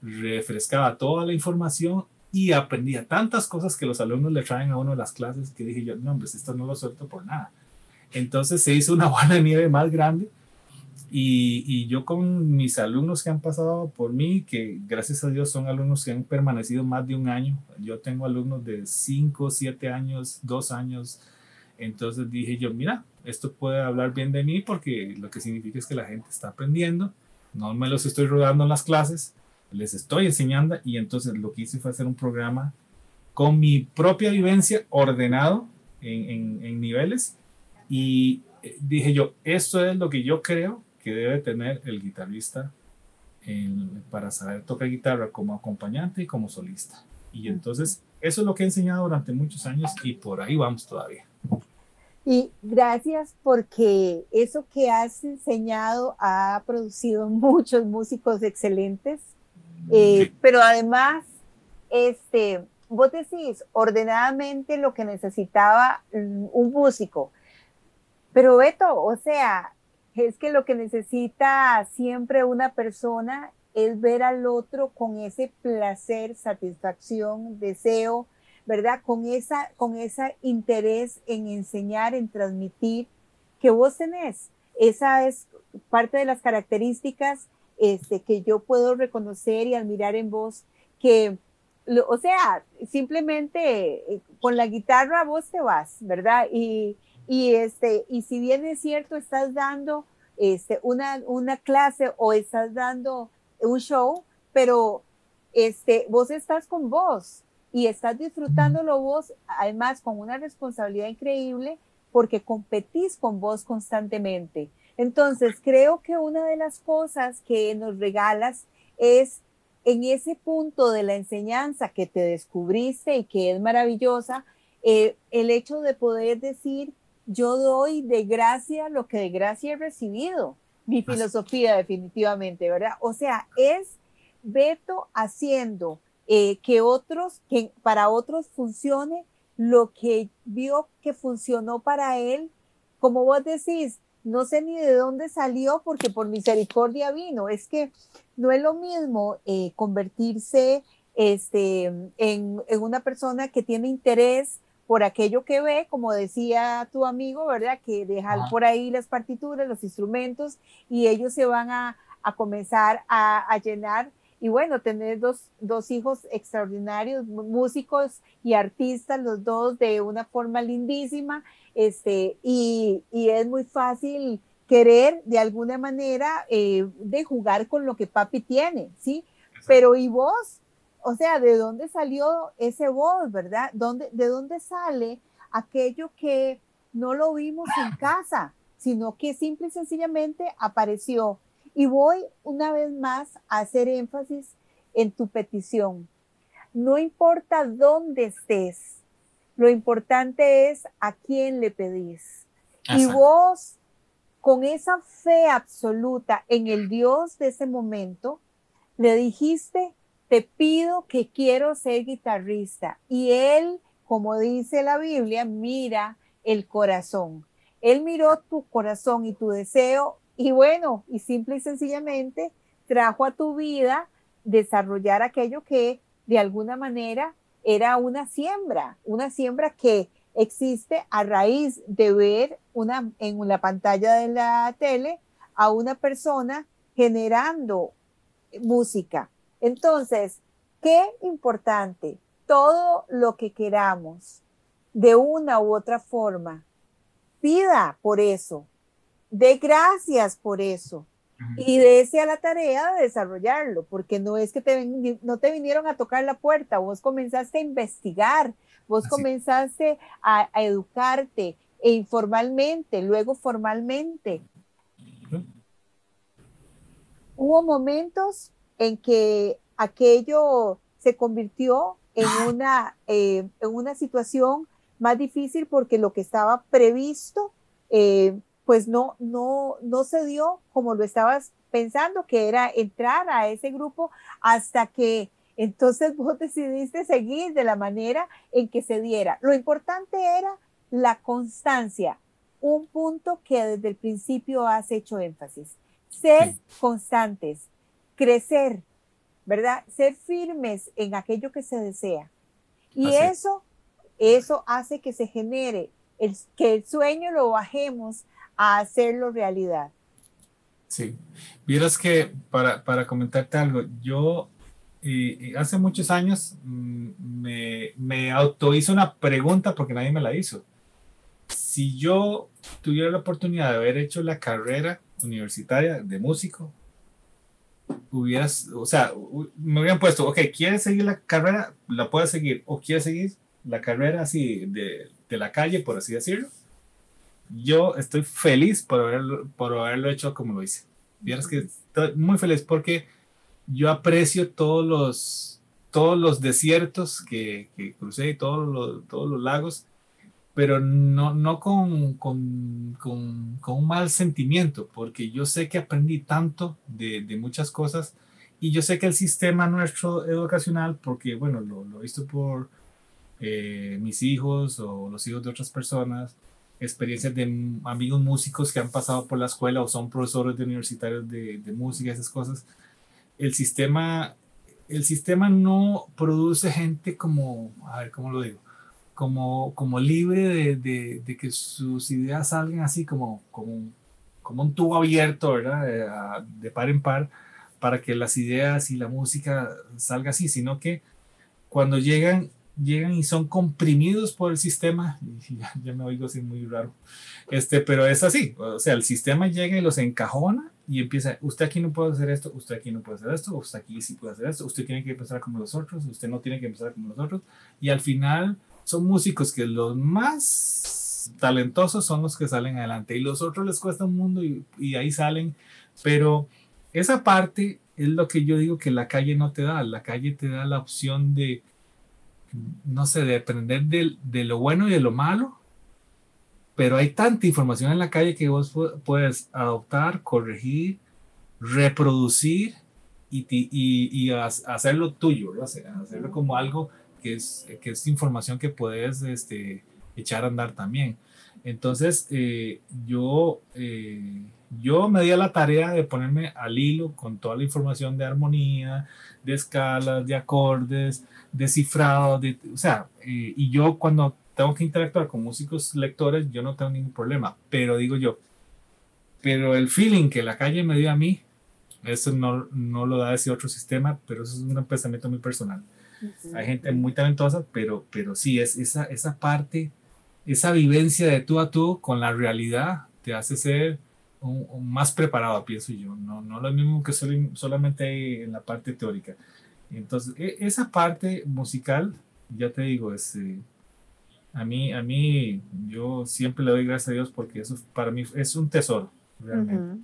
refrescaba toda la información y aprendía tantas cosas que los alumnos le traen a uno las clases que dije yo, no, hombre, esto no lo suelto por nada. Entonces se hizo una bola de nieve más grande. Y yo con mis alumnos que han pasado por mí, que gracias a Dios son alumnos que han permanecido más de un año. Yo tengo alumnos de 5, 7 años, 2 años. Entonces dije yo, mira, esto puede hablar bien de mí porque lo que significa es que la gente está aprendiendo. No me los estoy rodando en las clases, les estoy enseñando. Y entonces lo que hice fue hacer un programa con mi propia vivencia ordenado en niveles. Y dije yo, esto es lo que yo creo que debe tener el guitarrista para saber tocar guitarra como acompañante y como solista. Y entonces eso es lo que he enseñado durante muchos años y por ahí vamos todavía. Y gracias porque eso que has enseñado ha producido muchos músicos excelentes, Sí. pero además, vos decís ordenadamente lo que necesitaba un músico, pero Beto, o sea, es que lo que necesita siempre una persona es ver al otro con ese placer, satisfacción, deseo, ¿verdad? Con esa interés en enseñar, en transmitir que vos tenés. Esa es parte de las características que yo puedo reconocer y admirar en vos, que, o sea, simplemente con la guitarra vos te vas, ¿verdad? Y si bien es cierto, estás dando una clase o estás dando un show, pero vos estás con vos y estás disfrutándolo vos, además con una responsabilidad increíble porque competís con vos constantemente. Entonces, creo que una de las cosas que nos regalas es en ese punto de la enseñanza que te descubriste y que es maravillosa, el hecho de poder decir, yo doy de gracia lo que de gracia he recibido. Mi filosofía definitivamente, ¿verdad? O sea, es Beto haciendo que para otros funcione lo que vio que funcionó para él. Como vos decís, no sé ni de dónde salió porque por misericordia vino. Es que no es lo mismo convertirse en una persona que tiene interés por aquello que ve, como decía tu amigo, ¿verdad? Que dejan por ahí las partituras, los instrumentos, y ellos se van a comenzar a llenar. Y bueno, tener dos hijos extraordinarios, músicos y artistas, los dos de una forma lindísima, y es muy fácil querer de alguna manera de jugar con lo que papi tiene, ¿sí? Pero ¿y vos? O sea, ¿de dónde salió ese vos, verdad? ¿De dónde sale aquello que no lo vimos en casa, sino que simple y sencillamente apareció? Y voy una vez más a hacer énfasis en tu petición. No importa dónde estés, lo importante es a quién le pedís. Exacto. Y vos, con esa fe absoluta en el Dios de ese momento, le dijiste, te pido que quiero ser guitarrista. Y él, como dice la Biblia, mira el corazón. Él miró tu corazón y tu deseo, y bueno, y simple y sencillamente trajo a tu vida desarrollar aquello que de alguna manera era una siembra que existe a raíz de ver en la pantalla de la tele a una persona generando música. Entonces, qué importante, todo lo que queramos de una u otra forma, pida por eso, dé gracias por eso y dése a la tarea de desarrollarlo, porque no es que no te vinieron a tocar la puerta, vos comenzaste a investigar, vos comenzaste a educarte informalmente, luego formalmente. Hubo momentos en que aquello se convirtió en una situación más difícil porque lo que estaba previsto pues no se dio como lo estabas pensando, que era entrar a ese grupo, hasta que entonces vos decidiste seguir de la manera en que se diera. Lo importante era la constancia, un punto que desde el principio has hecho énfasis. Ser constantes, crecer, ¿verdad? Ser firmes en aquello que se desea. Y eso hace que se genere, que el sueño lo bajemos a hacerlo realidad. Sí, vieras que para comentarte algo, yo hace muchos años me autohice una pregunta porque nadie me la hizo. Si yo tuviera la oportunidad de haber hecho la carrera universitaria de músico, me hubieran puesto, ok, ¿quieres seguir la carrera? La puedes seguir, o quieres seguir la carrera así de la calle, por así decirlo. Yo estoy feliz por haberlo hecho como lo hice. Vieras que estoy muy feliz porque yo aprecio todos los desiertos que crucé y todos los lagos, pero no con un mal sentimiento, porque yo sé que aprendí tanto de muchas cosas, y yo sé que el sistema nuestro educacional, porque bueno, lo he visto por mis hijos o los hijos de otras personas, experiencias de amigos músicos que han pasado por la escuela o son profesores de universitarios de música, esas cosas. El sistema no produce gente como, a ver, ¿cómo lo digo? Como libre de que sus ideas salgan así como un tubo abierto, ¿verdad? De par en par, para que las ideas y la música salga así, sino que cuando llegan y son comprimidos por el sistema, y ya me oigo así muy raro, pero es así, o sea, el sistema llega y los encajona y empieza, usted aquí no puede hacer esto, usted aquí no puede hacer esto, usted aquí sí puede hacer esto, usted tiene que empezar como los otros, usted no tiene que empezar como los otros, y al final son músicos que los más talentosos son los que salen adelante, y los otros les cuesta un mundo y ahí salen, pero esa parte es lo que yo digo que la calle no te da. La calle te da la opción de, no sé, de aprender de lo bueno y de lo malo, pero hay tanta información en la calle que vos puedes adoptar, corregir, reproducir y hacerlo tuyo, ¿no? O sea, hacerlo como algo que es información que puedes echar a andar también. Entonces, yo me di a la tarea de ponerme al hilo con toda la información de armonía, de escalas, de acordes, de cifrado, y yo cuando tengo que interactuar con músicos lectores, yo no tengo ningún problema, pero digo yo, pero el feeling que la calle me dio a mí, eso no lo da ese otro sistema, pero eso es un pensamiento muy personal. Hay gente muy talentosa, pero sí, es esa parte, esa vivencia de tú a tú con la realidad te hace ser un más preparado, pienso yo. No lo mismo que solamente en la parte teórica. Entonces, esa parte musical, ya te digo, yo siempre le doy gracias a Dios porque eso para mí es un tesoro, realmente.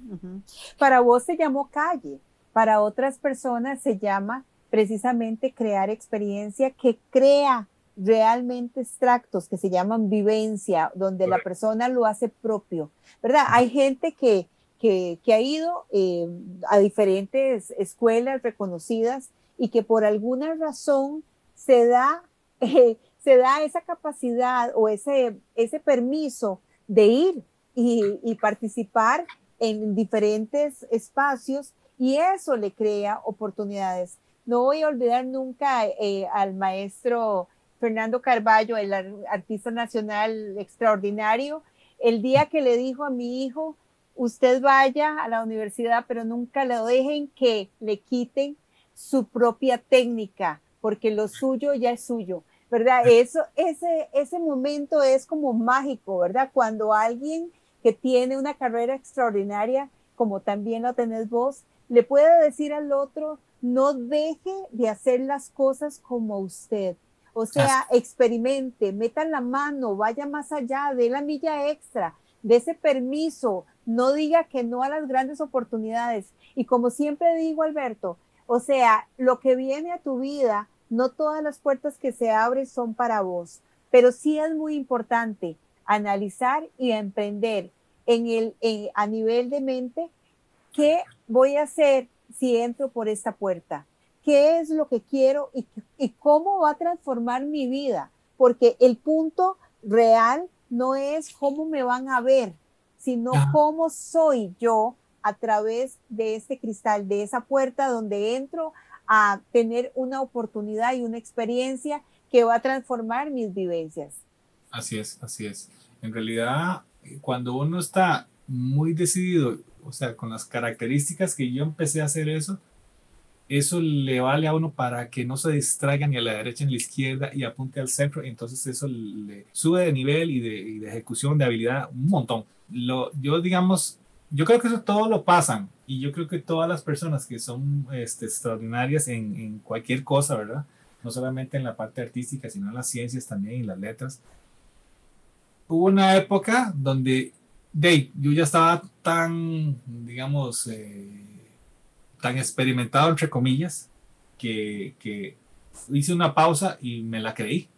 Para vos se llamó calle, para otras personas se llama precisamente crear experiencia que crea realmente extractos que se llaman vivencia, donde la persona lo hace propio, ¿verdad? Hay gente que ha ido a diferentes escuelas reconocidas y que por alguna razón se da, se da esa capacidad o ese permiso de ir y participar en diferentes espacios y eso le crea oportunidades. No voy a olvidar nunca al maestro Fernando Carballo, el artista nacional extraordinario, el día que le dijo a mi hijo, usted vaya a la universidad, pero nunca le dejen que le quiten su propia técnica, porque lo suyo ya es suyo, ¿verdad? Ese momento es como mágico, ¿verdad? Cuando alguien que tiene una carrera extraordinaria, como también lo tenés vos, le puede decir al otro, no deje de hacer las cosas como usted. O sea, experimente, meta la mano, vaya más allá, dé la milla extra, dé ese permiso, no diga que no a las grandes oportunidades. Y como siempre digo, Alberto, o sea, lo que viene a tu vida, no todas las puertas que se abren son para vos, pero sí es muy importante analizar y emprender a nivel de mente, ¿qué voy a hacer si entro por esta puerta? ¿Qué es lo que quiero y cómo va a transformar mi vida? Porque el punto real no es cómo me van a ver, sino cómo soy yo a través de este cristal, de esa puerta donde entro a tener una oportunidad y una experiencia que va a transformar mis vivencias. Así es, así es. En realidad, cuando uno está muy decidido, o sea, con las características que yo empecé a hacer eso le vale a uno para que no se distraiga ni a la derecha ni a la izquierda y apunte al centro. Entonces eso le sube de nivel y de ejecución, de habilidad, un montón. Yo creo que eso todo lo pasan y yo creo que todas las personas que son extraordinarias en cualquier cosa, ¿verdad? No solamente en la parte artística, sino en las ciencias también y las letras. Hubo una época donde yo ya estaba tan, digamos, tan experimentado, entre comillas, que hice una pausa y me la creí.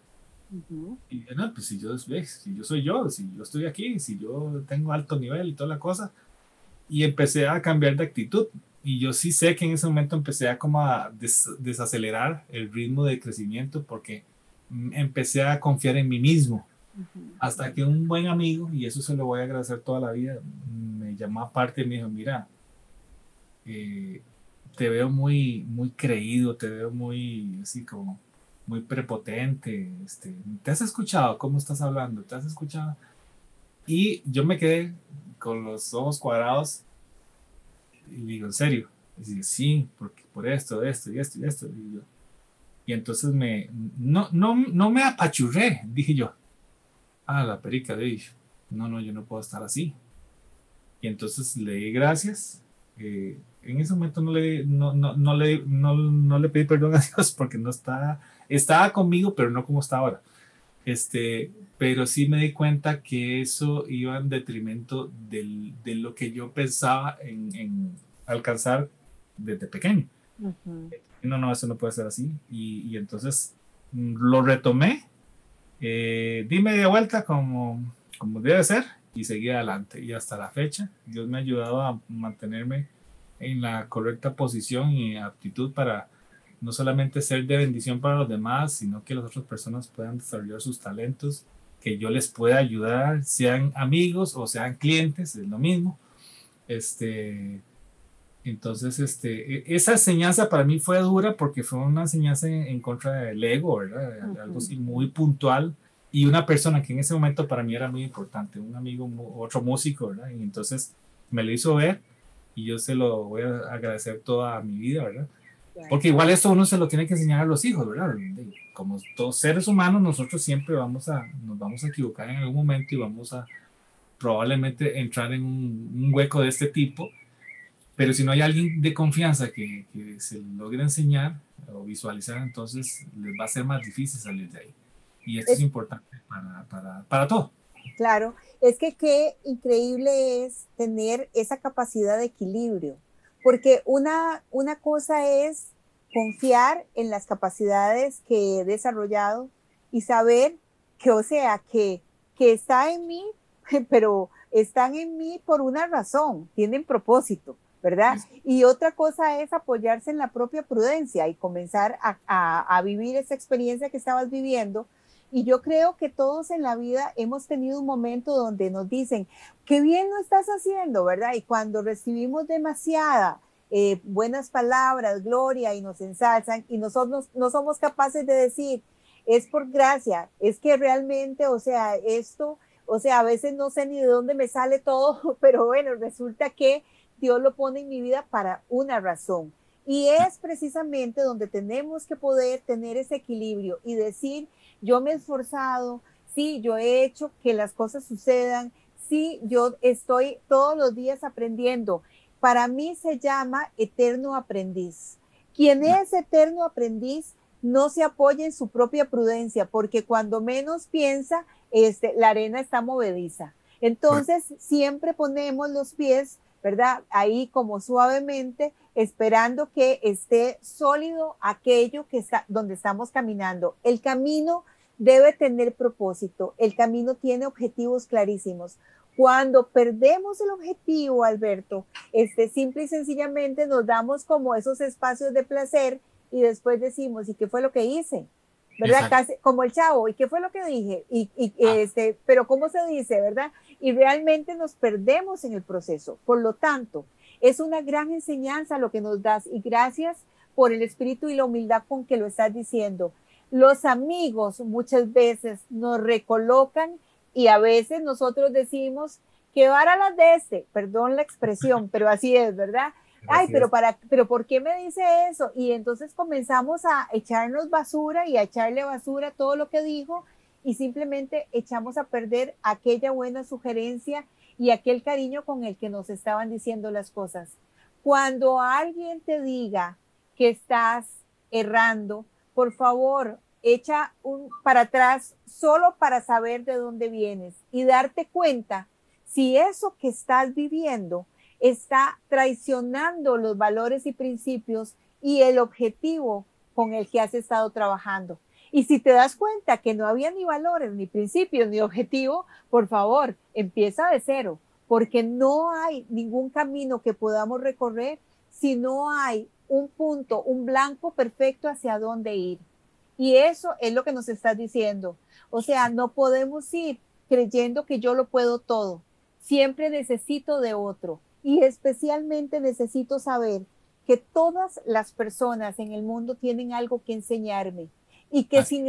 Y dije, no, pues si yo soy yo, si yo estoy aquí, si yo tengo alto nivel y toda la cosa, y empecé a cambiar de actitud. Y yo sí sé que en ese momento empecé a como a desacelerar el ritmo de crecimiento porque empecé a confiar en mí mismo. Hasta que un buen amigo, y eso se lo voy a agradecer toda la vida, me llamó aparte y me dijo, mira, te veo muy, muy creído, te veo muy, así como, muy prepotente, ¿te has escuchado cómo estás hablando? ¿Te has escuchado? Y yo me quedé con los ojos cuadrados y digo, ¿en serio? Y digo, sí, porque por esto, y esto, y esto. Y entonces no me apachurré, dije yo, la perica, dije, no, yo no puedo estar así. Y entonces le di gracias. En ese momento no le pedí perdón a Dios porque estaba conmigo, pero no como está ahora. Pero sí me di cuenta que eso iba en detrimento de lo que yo pensaba en alcanzar desde pequeño. No, eso no puede ser así. Y entonces lo retomé, di media vuelta como debe ser y seguí adelante. Y hasta la fecha, Dios me ha ayudado a mantenerme en la correcta posición y aptitud para no solamente ser de bendición para los demás, sino que las otras personas puedan desarrollar sus talentos, que yo les pueda ayudar, sean amigos o sean clientes, es lo mismo. Entonces, esa enseñanza para mí fue dura porque fue una enseñanza en contra del ego, ¿verdad? Algo así muy puntual, y una persona que en ese momento para mí era muy importante, un amigo, otro músico, ¿verdad? Y entonces me lo hizo ver y yo se lo voy a agradecer toda mi vida, ¿verdad? Porque igual esto uno se lo tiene que enseñar a los hijos, ¿verdad? Como todos seres humanos, nosotros siempre nos vamos a equivocar en algún momento y vamos a probablemente entrar en un hueco de este tipo, pero si no hay alguien de confianza que se logre enseñar o visualizar, entonces les va a ser más difícil salir de ahí. Y esto es importante para todo. Claro, es que qué increíble es tener esa capacidad de equilibrio, porque una cosa es confiar en las capacidades que he desarrollado y saber que, o sea, que está en mí, pero están en mí por una razón, tienen propósito, ¿verdad? Y otra cosa es apoyarse en la propia prudencia y comenzar a vivir esa experiencia que estabas viviendo. Y yo creo que todos en la vida hemos tenido un momento donde nos dicen, qué bien lo estás haciendo, ¿verdad? Y cuando recibimos demasiada buenas palabras, gloria, y nos ensalzan, y nosotros no somos capaces de decir, es por gracia, es que realmente, o sea, esto, o sea, a veces no sé ni de dónde me sale todo, pero bueno, resulta que Dios lo pone en mi vida para una razón. Y es precisamente donde tenemos que poder tener ese equilibrio y decir, yo me he esforzado, sí, yo he hecho que las cosas sucedan, sí, yo estoy todos los días aprendiendo. Para mí se llama eterno aprendiz. Quien es eterno aprendiz no se apoya en su propia prudencia, porque cuando menos piensa, la arena está movediza. Entonces, siempre ponemos los pies, ¿verdad? Ahí como suavemente, esperando que esté sólido aquello que está donde estamos caminando. El camino debe tener propósito, el camino tiene objetivos clarísimos. Cuando perdemos el objetivo, Alberto, simple y sencillamente nos damos como esos espacios de placer y después decimos, ¿y qué fue lo que hice? ¿Verdad? Casi, como el chavo, ¿y qué fue lo que dije? Pero ¿cómo se dice, verdad? Y realmente nos perdemos en el proceso. Por lo tanto, es una gran enseñanza lo que nos das y gracias por el espíritu y la humildad con que lo estás diciendo. Los amigos muchas veces nos recolocan y a veces nosotros decimos que vara las de perdón la expresión, pero así es, ¿verdad? Ay, pero ¿por qué me dice eso? Y entonces comenzamos a echarnos basura y a echarle basura a todo lo que dijo y simplemente echamos a perder aquella buena sugerencia y aquel cariño con el que nos estaban diciendo las cosas. Cuando alguien te diga que estás errando, por favor, echa para atrás solo para saber de dónde vienes y darte cuenta si eso que estás viviendo está traicionando los valores y principios y el objetivo con el que has estado trabajando. Y si te das cuenta que no había ni valores, ni principios, ni objetivo, por favor, empieza de cero, porque no hay ningún camino que podamos recorrer si no hay un punto, un blanco perfecto hacia dónde ir. Y eso es lo que nos estás diciendo. O sea, no podemos ir creyendo que yo lo puedo todo. Siempre necesito de otro. Y especialmente necesito saber que todas las personas en el mundo tienen algo que enseñarme y que sin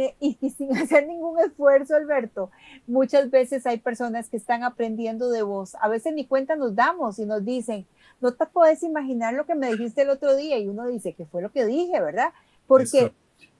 hacer ningún esfuerzo, Alberto, muchas veces hay personas que están aprendiendo de vos. A veces ni cuenta nos damos y nos dicen, no te puedes imaginar lo que me dijiste el otro día. Y uno dice, ¿qué fue lo que dije, verdad? Porque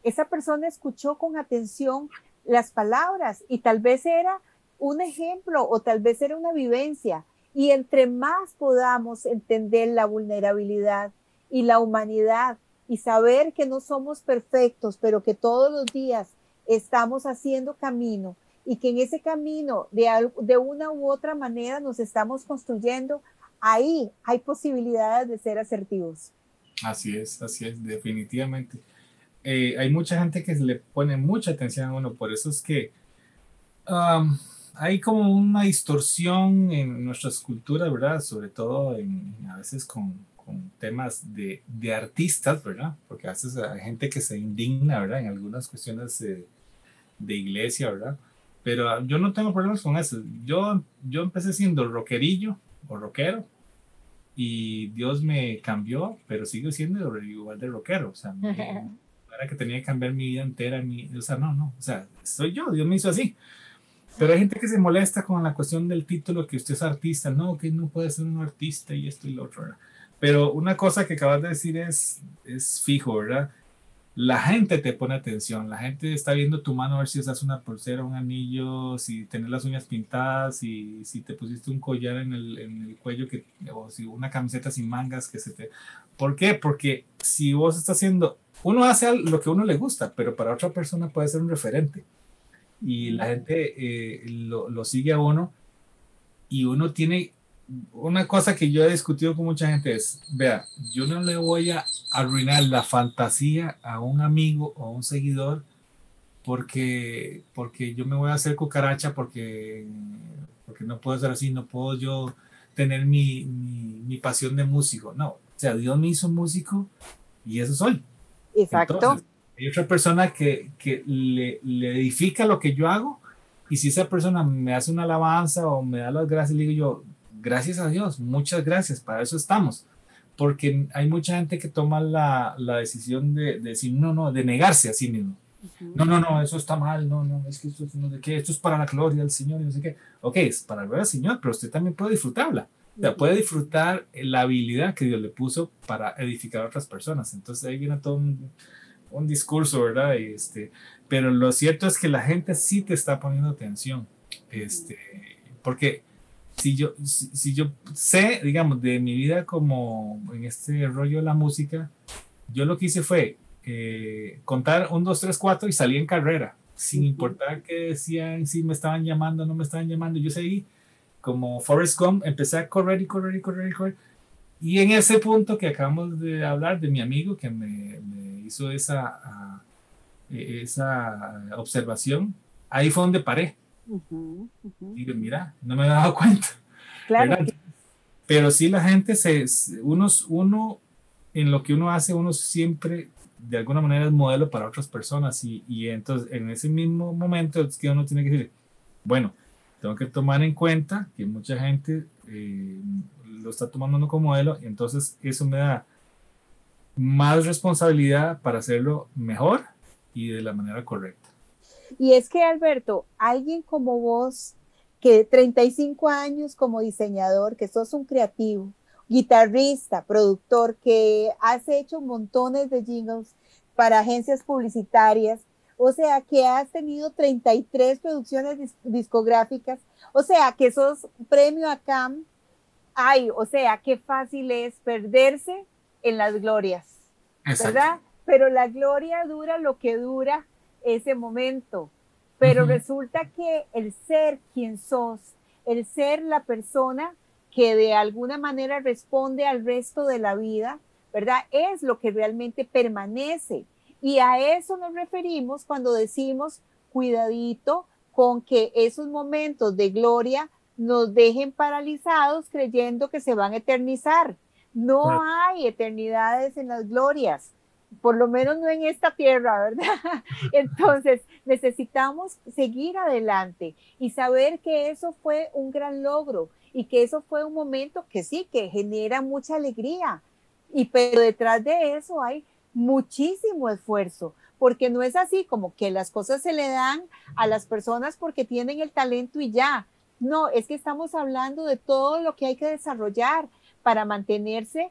esa persona escuchó con atención las palabras y tal vez era un ejemplo o tal vez era una vivencia. Y entre más podamos entender la vulnerabilidad y la humanidad y saber que no somos perfectos, pero que todos los días estamos haciendo camino y que en ese camino de una u otra manera nos estamos construyendo, ahí hay posibilidades de ser asertivos. Así es, definitivamente. Hay mucha gente que le pone mucha atención a uno, por eso es que hay como una distorsión en nuestras culturas, ¿verdad? Sobre todo a veces con temas de artistas, ¿verdad? Porque a veces hay gente que se indigna, ¿verdad? En algunas cuestiones de iglesia, ¿verdad? Pero yo no tengo problemas con eso. Yo empecé siendo rockerillo o rockero y Dios me cambió, pero sigo siendo igual de rockero. O sea, para era que tenía que cambiar mi vida entera, o sea, no, o sea, soy yo, Dios me hizo así. Pero hay gente que se molesta con la cuestión del título, que usted es artista, no, que no puede ser un artista y esto y lo otro, ¿verdad? Pero una cosa que acabas de decir es fijo, ¿verdad? La gente te pone atención, la gente está viendo tu mano a ver si usas una pulsera, un anillo, si tenés las uñas pintadas, si te pusiste un collar en el cuello, o si una camiseta sin mangas que se te... ¿Por qué? Porque si vos estás haciendo, uno hace lo que a uno le gusta, pero para otra persona puede ser un referente y la gente lo sigue a uno y uno tiene una cosa que yo he discutido con mucha gente es, vea, yo no le voy a arruinar la fantasía a un amigo o a un seguidor porque yo me voy a hacer cucaracha porque no puedo ser así, no puedo yo tener mi pasión de músico. No, o sea, Dios me hizo músico y eso soy. Exacto. Entonces, hay otra persona que le edifica lo que yo hago y si esa persona me hace una alabanza o me da las gracias, le digo yo, gracias a Dios, muchas gracias, para eso estamos. Porque hay mucha gente que toma la decisión de decir, no, de negarse a sí mismo. No, eso está mal, no, es que esto es, no sé qué, esto es para la gloria del Señor y no sé qué. Ok, es para la gloria del Señor, pero usted también puede disfrutarla. O sea, puede disfrutar la habilidad que Dios le puso para edificar a otras personas. Entonces ahí viene todo un discurso, ¿verdad? Pero lo cierto es que la gente sí te está poniendo atención. Porque si yo sé, digamos, de mi vida como en este rollo de la música, yo lo que hice fue contar 1, 2, 3, 4 y salí en carrera, sin importar qué decían, si me estaban llamando o no me estaban llamando. Yo seguí como Forrest Gump, empecé a correr y correr y correr y correr. Y en ese punto que acabamos de hablar de mi amigo que me hizo esa observación, ahí fue donde paré. Digo, mira, no me había dado cuenta. Claro. Pero sí la gente, uno en lo que uno hace, uno siempre de alguna manera es modelo para otras personas y entonces en ese mismo momento es que uno tiene que decir, bueno, tengo que tomar en cuenta que mucha gente lo está tomando como modelo y entonces eso me da más responsabilidad para hacerlo mejor y de la manera correcta. Y es que, Alberto, alguien como vos, que 35 años como diseñador, que sos un creativo, guitarrista, productor, que has hecho montones de jingles para agencias publicitarias, o sea, que has tenido 33 producciones discográficas, o sea, que sos premio ACAM, ay, o sea, qué fácil es perderse en las glorias, Exacto. ¿verdad? Pero la gloria dura lo que dura ese momento, pero resulta que el ser quien sos, el ser la persona que de alguna manera responde al resto de la vida, ¿verdad? Es lo que realmente permanece. Y a eso nos referimos cuando decimos cuidadito con que esos momentos de gloria nos dejen paralizados creyendo que se van a eternizar. No hay eternidades en las glorias, por lo menos no en esta tierra, ¿verdad? Entonces necesitamos seguir adelante y saber que eso fue un gran logro y que eso fue un momento que sí, que genera mucha alegría. Pero detrás de eso hay muchísimo esfuerzo, porque no es así como que las cosas se le dan a las personas porque tienen el talento y ya. No, es que estamos hablando de todo lo que hay que desarrollar para mantenerse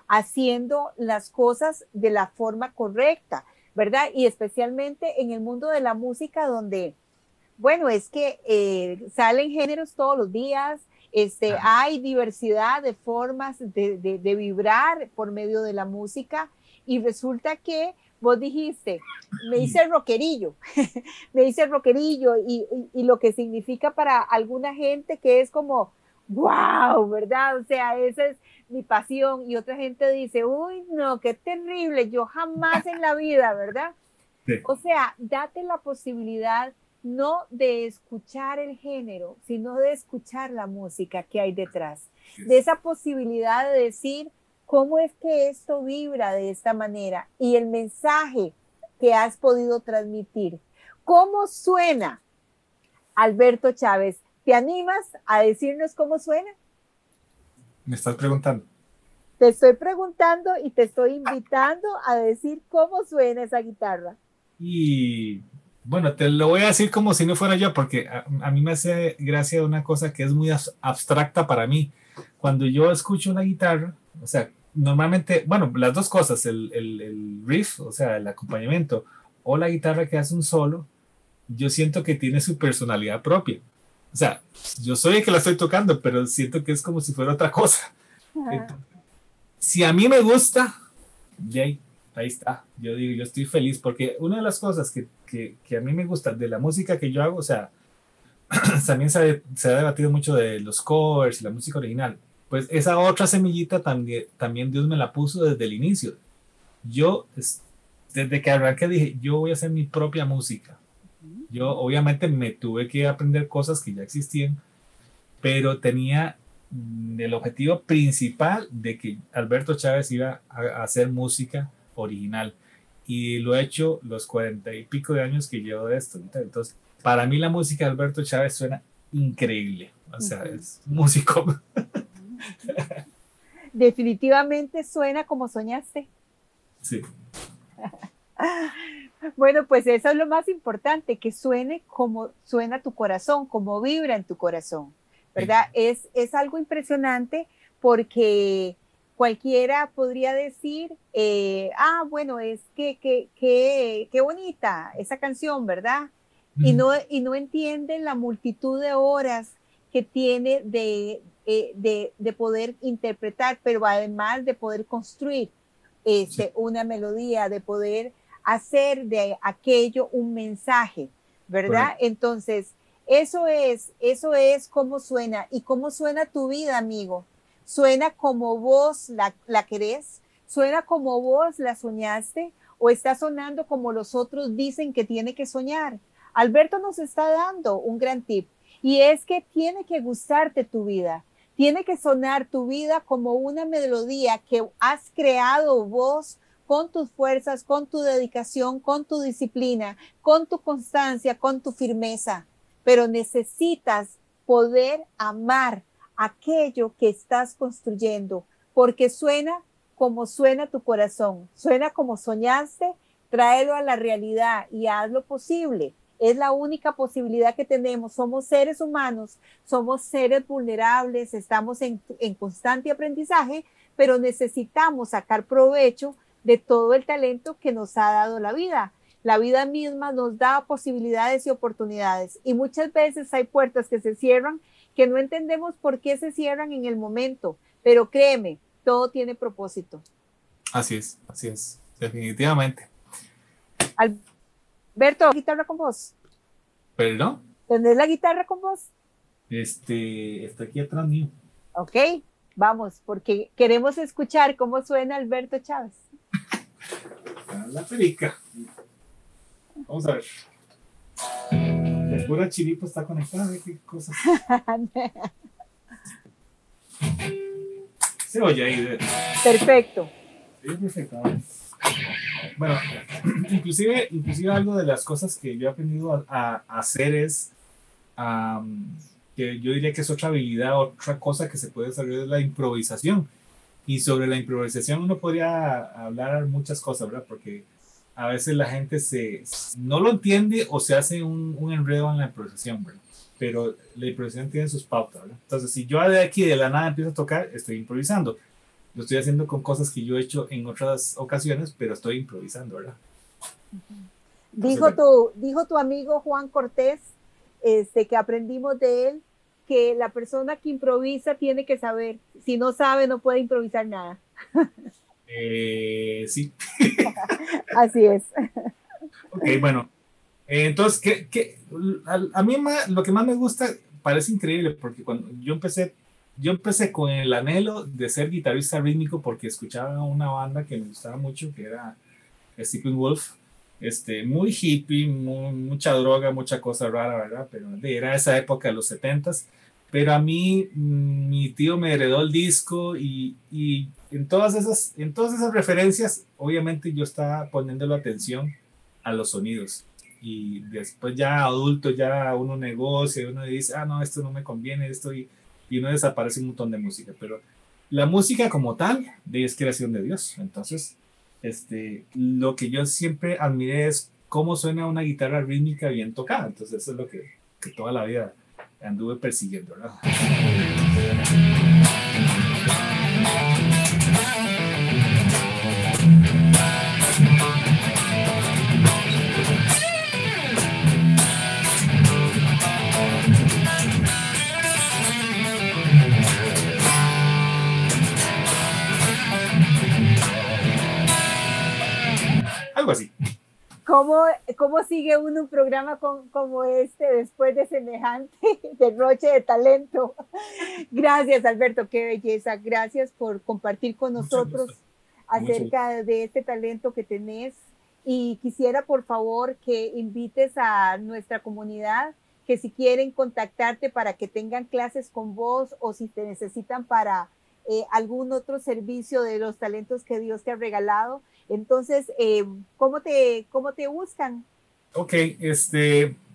haciendo las cosas de la forma correcta, ¿verdad? Y especialmente en el mundo de la música donde, bueno, es que salen géneros todos los días, hay diversidad de formas de vibrar por medio de la música y resulta que vos dijiste, me hice rockerillo, me hice rockerillo y lo que significa para alguna gente que es como, wow, ¿verdad? O sea, esa es mi pasión y otra gente dice, uy, no, qué terrible, yo jamás en la vida, ¿verdad? Sí. O sea, date la posibilidad no de escuchar el género, sino de escuchar la música que hay detrás, de esa posibilidad de decir, ¿cómo es que esto vibra de esta manera? Y el mensaje que has podido transmitir. ¿Cómo suena Alberto Chávez? ¿Te animas a decirnos cómo suena? ¿Me estás preguntando? Te estoy preguntando y te estoy invitando a decir cómo suena esa guitarra. Y bueno, te lo voy a decir como si no fuera yo, porque a mí me hace gracia una cosa que es muy abstracta para mí. Cuando yo escucho una guitarra, o sea, normalmente, bueno, las dos cosas, el riff, o sea, el acompañamiento, o la guitarra que hace un solo, yo siento que tiene su personalidad propia. O sea, yo soy el que la estoy tocando, pero siento que es como si fuera otra cosa. Entonces, si a mí me gusta, de ahí está. Yo digo, yo estoy feliz porque una de las cosas que a mí me gusta de la música que yo hago, o sea, también se ha debatido mucho de los covers y la música original. Pues esa otra semillita también Dios me la puso desde el inicio. Yo, desde que arranqué, dije, yo voy a hacer mi propia música. Yo obviamente me tuve que aprender cosas que ya existían, pero tenía el objetivo principal de que Alberto Chávez iba a hacer música original. Y lo he hecho los 40 y pico de años que llevo de esto. Entonces, para mí la música de Alberto Chávez suena increíble. O sea, es músico. Definitivamente suena como soñaste. Sí. Bueno, pues eso es lo más importante, que suene como suena tu corazón, como vibra en tu corazón, ¿verdad? Sí. Es algo impresionante porque cualquiera podría decir, bueno, es que bonita esa canción, ¿verdad? Y no entienden la multitud de horas que tiene de poder interpretar, pero además de poder construir una melodía, de poder hacer de aquello un mensaje, ¿verdad? Correcto. Entonces, eso es cómo suena. ¿Y cómo suena tu vida, amigo? ¿Suena como vos la querés? ¿Suena como vos la soñaste? ¿O está sonando como los otros dicen que tiene que soñar? Alberto nos está dando un gran tip, y es que tiene que gustarte tu vida. Tiene que sonar tu vida como una melodía que has creado vos, con tus fuerzas, con tu dedicación, con tu disciplina, con tu constancia, con tu firmeza. Pero necesitas poder amar aquello que estás construyendo, porque suena como suena tu corazón, suena como soñaste. Tráelo a la realidad y hazlo posible. Es la única posibilidad que tenemos. Somos seres humanos, somos seres vulnerables, estamos en constante aprendizaje, pero necesitamos sacar provecho de todo el talento que nos ha dado la vida. La vida misma nos da posibilidades y oportunidades, y muchas veces hay puertas que se cierran que no entendemos por qué se cierran en el momento, pero créeme, todo tiene propósito. Así es, definitivamente. Alberto, ¿guitarra con vos? ¿Perdón? ¿Tenés la guitarra con vos? Está aquí atrás mío. Ok, vamos, porque queremos escuchar cómo suena Alberto Chávez. La perica. Vamos a ver. La pura chiripa está conectada. ¿Qué cosa? Se oye ahí. Perfecto. Sí, perfecto. Bueno, inclusive algo de las cosas que yo he aprendido a hacer es que yo diría que es otra habilidad, otra cosa que se puede desarrollar, es la improvisación. Y sobre la improvisación uno podría hablar muchas cosas, ¿verdad? Porque a veces la gente no lo entiende o se hace un enredo en la improvisación, ¿verdad? Pero la improvisación tiene sus pautas, ¿verdad? Entonces, si yo de aquí de la nada empiezo a tocar, estoy improvisando. Lo estoy haciendo con cosas que yo he hecho en otras ocasiones, pero estoy improvisando, ¿verdad? Entonces, dijo tu amigo Juan Cortés, que aprendimos de él, que la persona que improvisa tiene que saber. Si no sabe, no puede improvisar nada. Sí. Así es. Ok, bueno. Entonces, a mí lo que más me gusta parece increíble, porque cuando yo empecé con el anhelo de ser guitarrista rítmico porque escuchaba una banda que me gustaba mucho, que era Steppenwolf. Muy hippie, mucha droga, mucha cosa rara, ¿verdad? Pero era esa época de los 70s. Pero a mí, mi tío me heredó el disco y en todas esas referencias, obviamente yo estaba poniéndole atención a los sonidos. Y después ya adulto, ya uno negocia, uno dice, no, esto no me conviene, y uno desaparece un montón de música. Pero la música como tal es creación de Dios. Entonces, lo que yo siempre admiré es cómo suena una guitarra rítmica bien tocada. Entonces, eso es lo que toda la vida anduve persiguiendo, ¿verdad? Algo así. ¿Cómo sigue uno un programa como este después de semejante derroche de talento? Gracias, Alberto, qué belleza. Gracias por compartir con nosotros acerca de este talento que tenés. Y quisiera, por favor, que invites a nuestra comunidad que si quieren contactarte para que tengan clases con vos o si te necesitan para algún otro servicio de los talentos que Dios te ha regalado. Entonces, ¿cómo te buscan? Ok,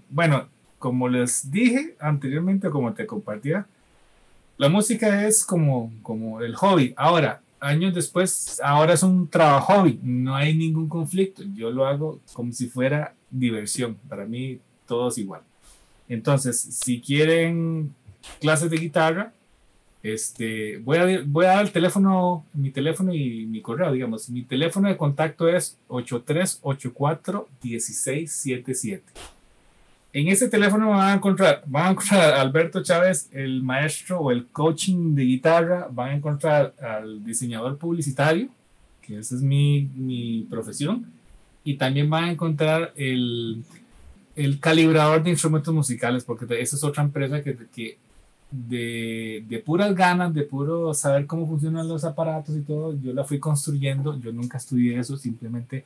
bueno, como les dije anteriormente, como te compartía, la música es como el hobby. Ahora, años después, ahora es un trabajo hobby, no hay ningún conflicto. Yo lo hago como si fuera diversión. Para mí, todo es igual. Entonces, si quieren clases de guitarra, voy a dar mi teléfono y mi correo, digamos. Mi teléfono de contacto es 8384-1677. En ese teléfono van a encontrar a Alberto Chávez, el maestro o el coaching de guitarra, van a encontrar al diseñador publicitario, que esa es mi profesión, y también van a encontrar el calibrador de instrumentos musicales, porque esa es otra empresa que de puras ganas, de puro saber cómo funcionan los aparatos y todo, yo la fui construyendo. Yo nunca estudié eso, simplemente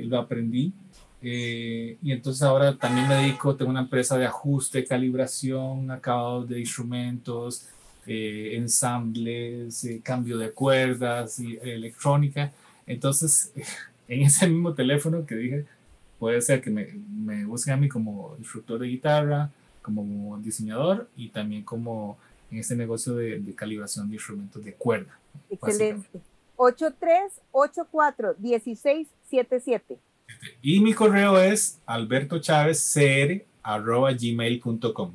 lo aprendí. Y entonces ahora también me dedico, tengo una empresa de ajuste, calibración, acabados de instrumentos, ensambles, cambio de cuerdas y electrónica. Entonces, en ese mismo teléfono que dije, puede ser que me busquen a mí como instructor de guitarra, como diseñador y también como en este negocio de calibración de instrumentos de cuerda. Excelente. 8384-1677. Y mi correo es albertochavez.cr@gmail.com.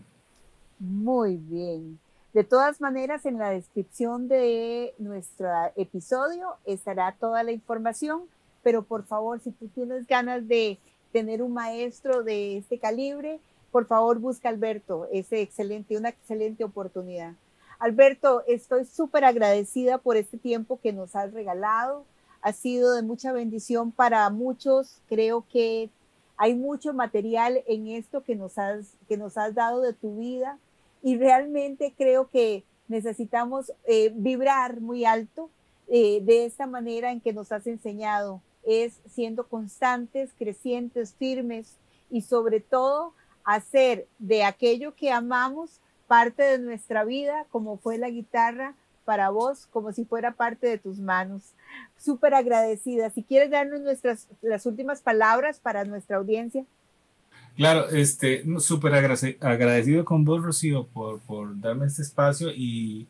Muy bien. De todas maneras, en la descripción de nuestro episodio estará toda la información, pero por favor, si tú tienes ganas de tener un maestro de este calibre, por favor busca a Alberto, una excelente oportunidad. Alberto, estoy súper agradecida por este tiempo que nos has regalado. Ha sido de mucha bendición para muchos. Creo que hay mucho material en esto que nos has dado de tu vida y realmente creo que necesitamos vibrar muy alto de esta manera en que nos has enseñado. Es siendo constantes, crecientes, firmes y sobre todo hacer de aquello que amamos parte de nuestra vida, como fue la guitarra para vos, como si fuera parte de tus manos. Súper agradecida. Si quieres darnos las últimas palabras para nuestra audiencia. Claro, súper agradecido con vos, Rocío, por darme este espacio y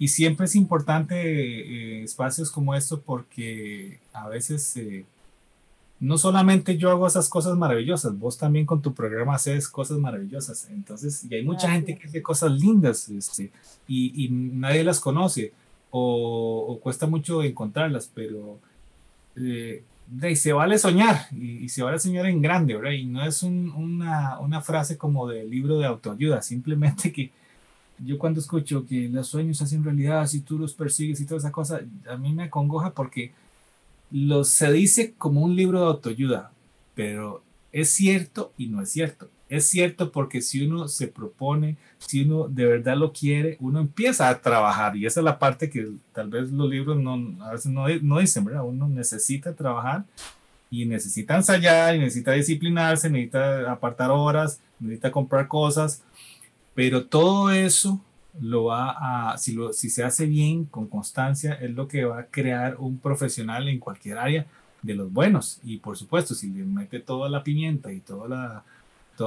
siempre es importante espacios como estos porque a veces no solamente yo hago esas cosas maravillosas, vos también con tu programa haces cosas maravillosas. Entonces, y hay mucha gente que hace cosas lindas y nadie las conoce o cuesta mucho encontrarlas, pero se vale soñar y se vale soñar en grande, ¿verdad? Y no es una frase como de libro de autoayuda, simplemente que yo cuando escucho que los sueños se hacen realidad si tú los persigues y toda esa cosa, a mí me acongoja porque se dice como un libro de autoayuda, pero es cierto y no es cierto. Es cierto porque si uno se propone, si uno de verdad lo quiere, uno empieza a trabajar y esa es la parte que tal vez los libros a veces no dicen, ¿verdad? Uno necesita trabajar y necesita ensayar y necesita disciplinarse, necesita apartar horas, necesita comprar cosas, pero todo eso si se hace bien, con constancia, es lo que va a crear un profesional en cualquier área de los buenos. Y por supuesto, si le mete toda la pimienta y todas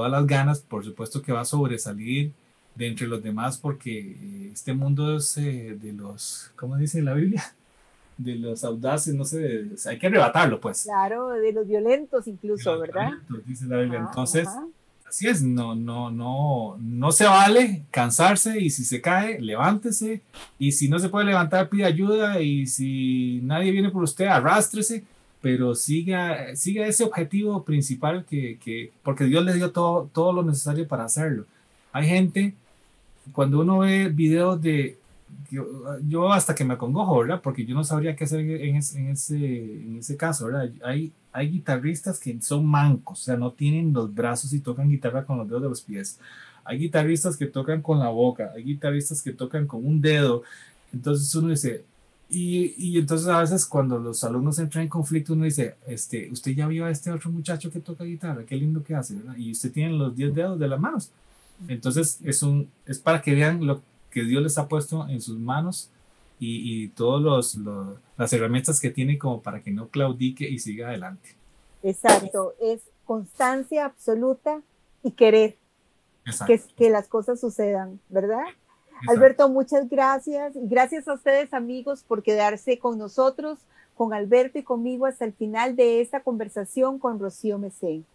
las ganas, por supuesto que va a sobresalir de entre los demás, porque este mundo es de los, ¿cómo dice la Biblia? De los audaces, no sé, o sea, hay que arrebatarlo, pues. Claro, de los violentos incluso, De los ¿verdad? violentos, dice la Biblia. Ajá, Entonces, ajá. así es, no se vale cansarse, y si se cae, levántese, y si no se puede levantar, pida ayuda, y si nadie viene por usted, arrástrese, pero siga ese objetivo principal porque Dios le dio todo lo necesario para hacerlo. Hay gente, cuando uno ve videos yo hasta que me acongojo, ¿verdad? Porque yo no sabría qué hacer en ese caso, ¿verdad? Hay guitarristas que son mancos, o sea, no tienen los brazos y tocan guitarra con los dedos de los pies. Hay guitarristas que tocan con la boca, hay guitarristas que tocan con un dedo. Entonces uno dice, y entonces a veces cuando los alumnos entran en conflicto, uno dice, usted ya vio a este otro muchacho que toca guitarra, qué lindo que hace, ¿verdad? Y usted tiene los 10 dedos de las manos. Entonces es para que vean lo que Dios les ha puesto en sus manos, y todas las herramientas que tiene como para que no claudique y siga adelante. Exacto, es constancia absoluta y querer que las cosas sucedan, ¿verdad? Exacto. Alberto, muchas gracias. Y gracias a ustedes, amigos, por quedarse con nosotros, con Alberto y conmigo hasta el final de esta conversación con Rocío Mesén.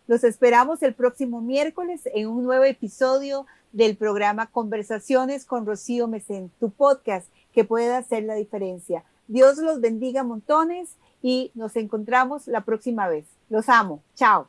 Los esperamos el próximo miércoles en un nuevo episodio del programa Conversaciones con Rocío Mesén, tu podcast que puede hacer la diferencia. Dios los bendiga montones y nos encontramos la próxima vez. Los amo. Chao.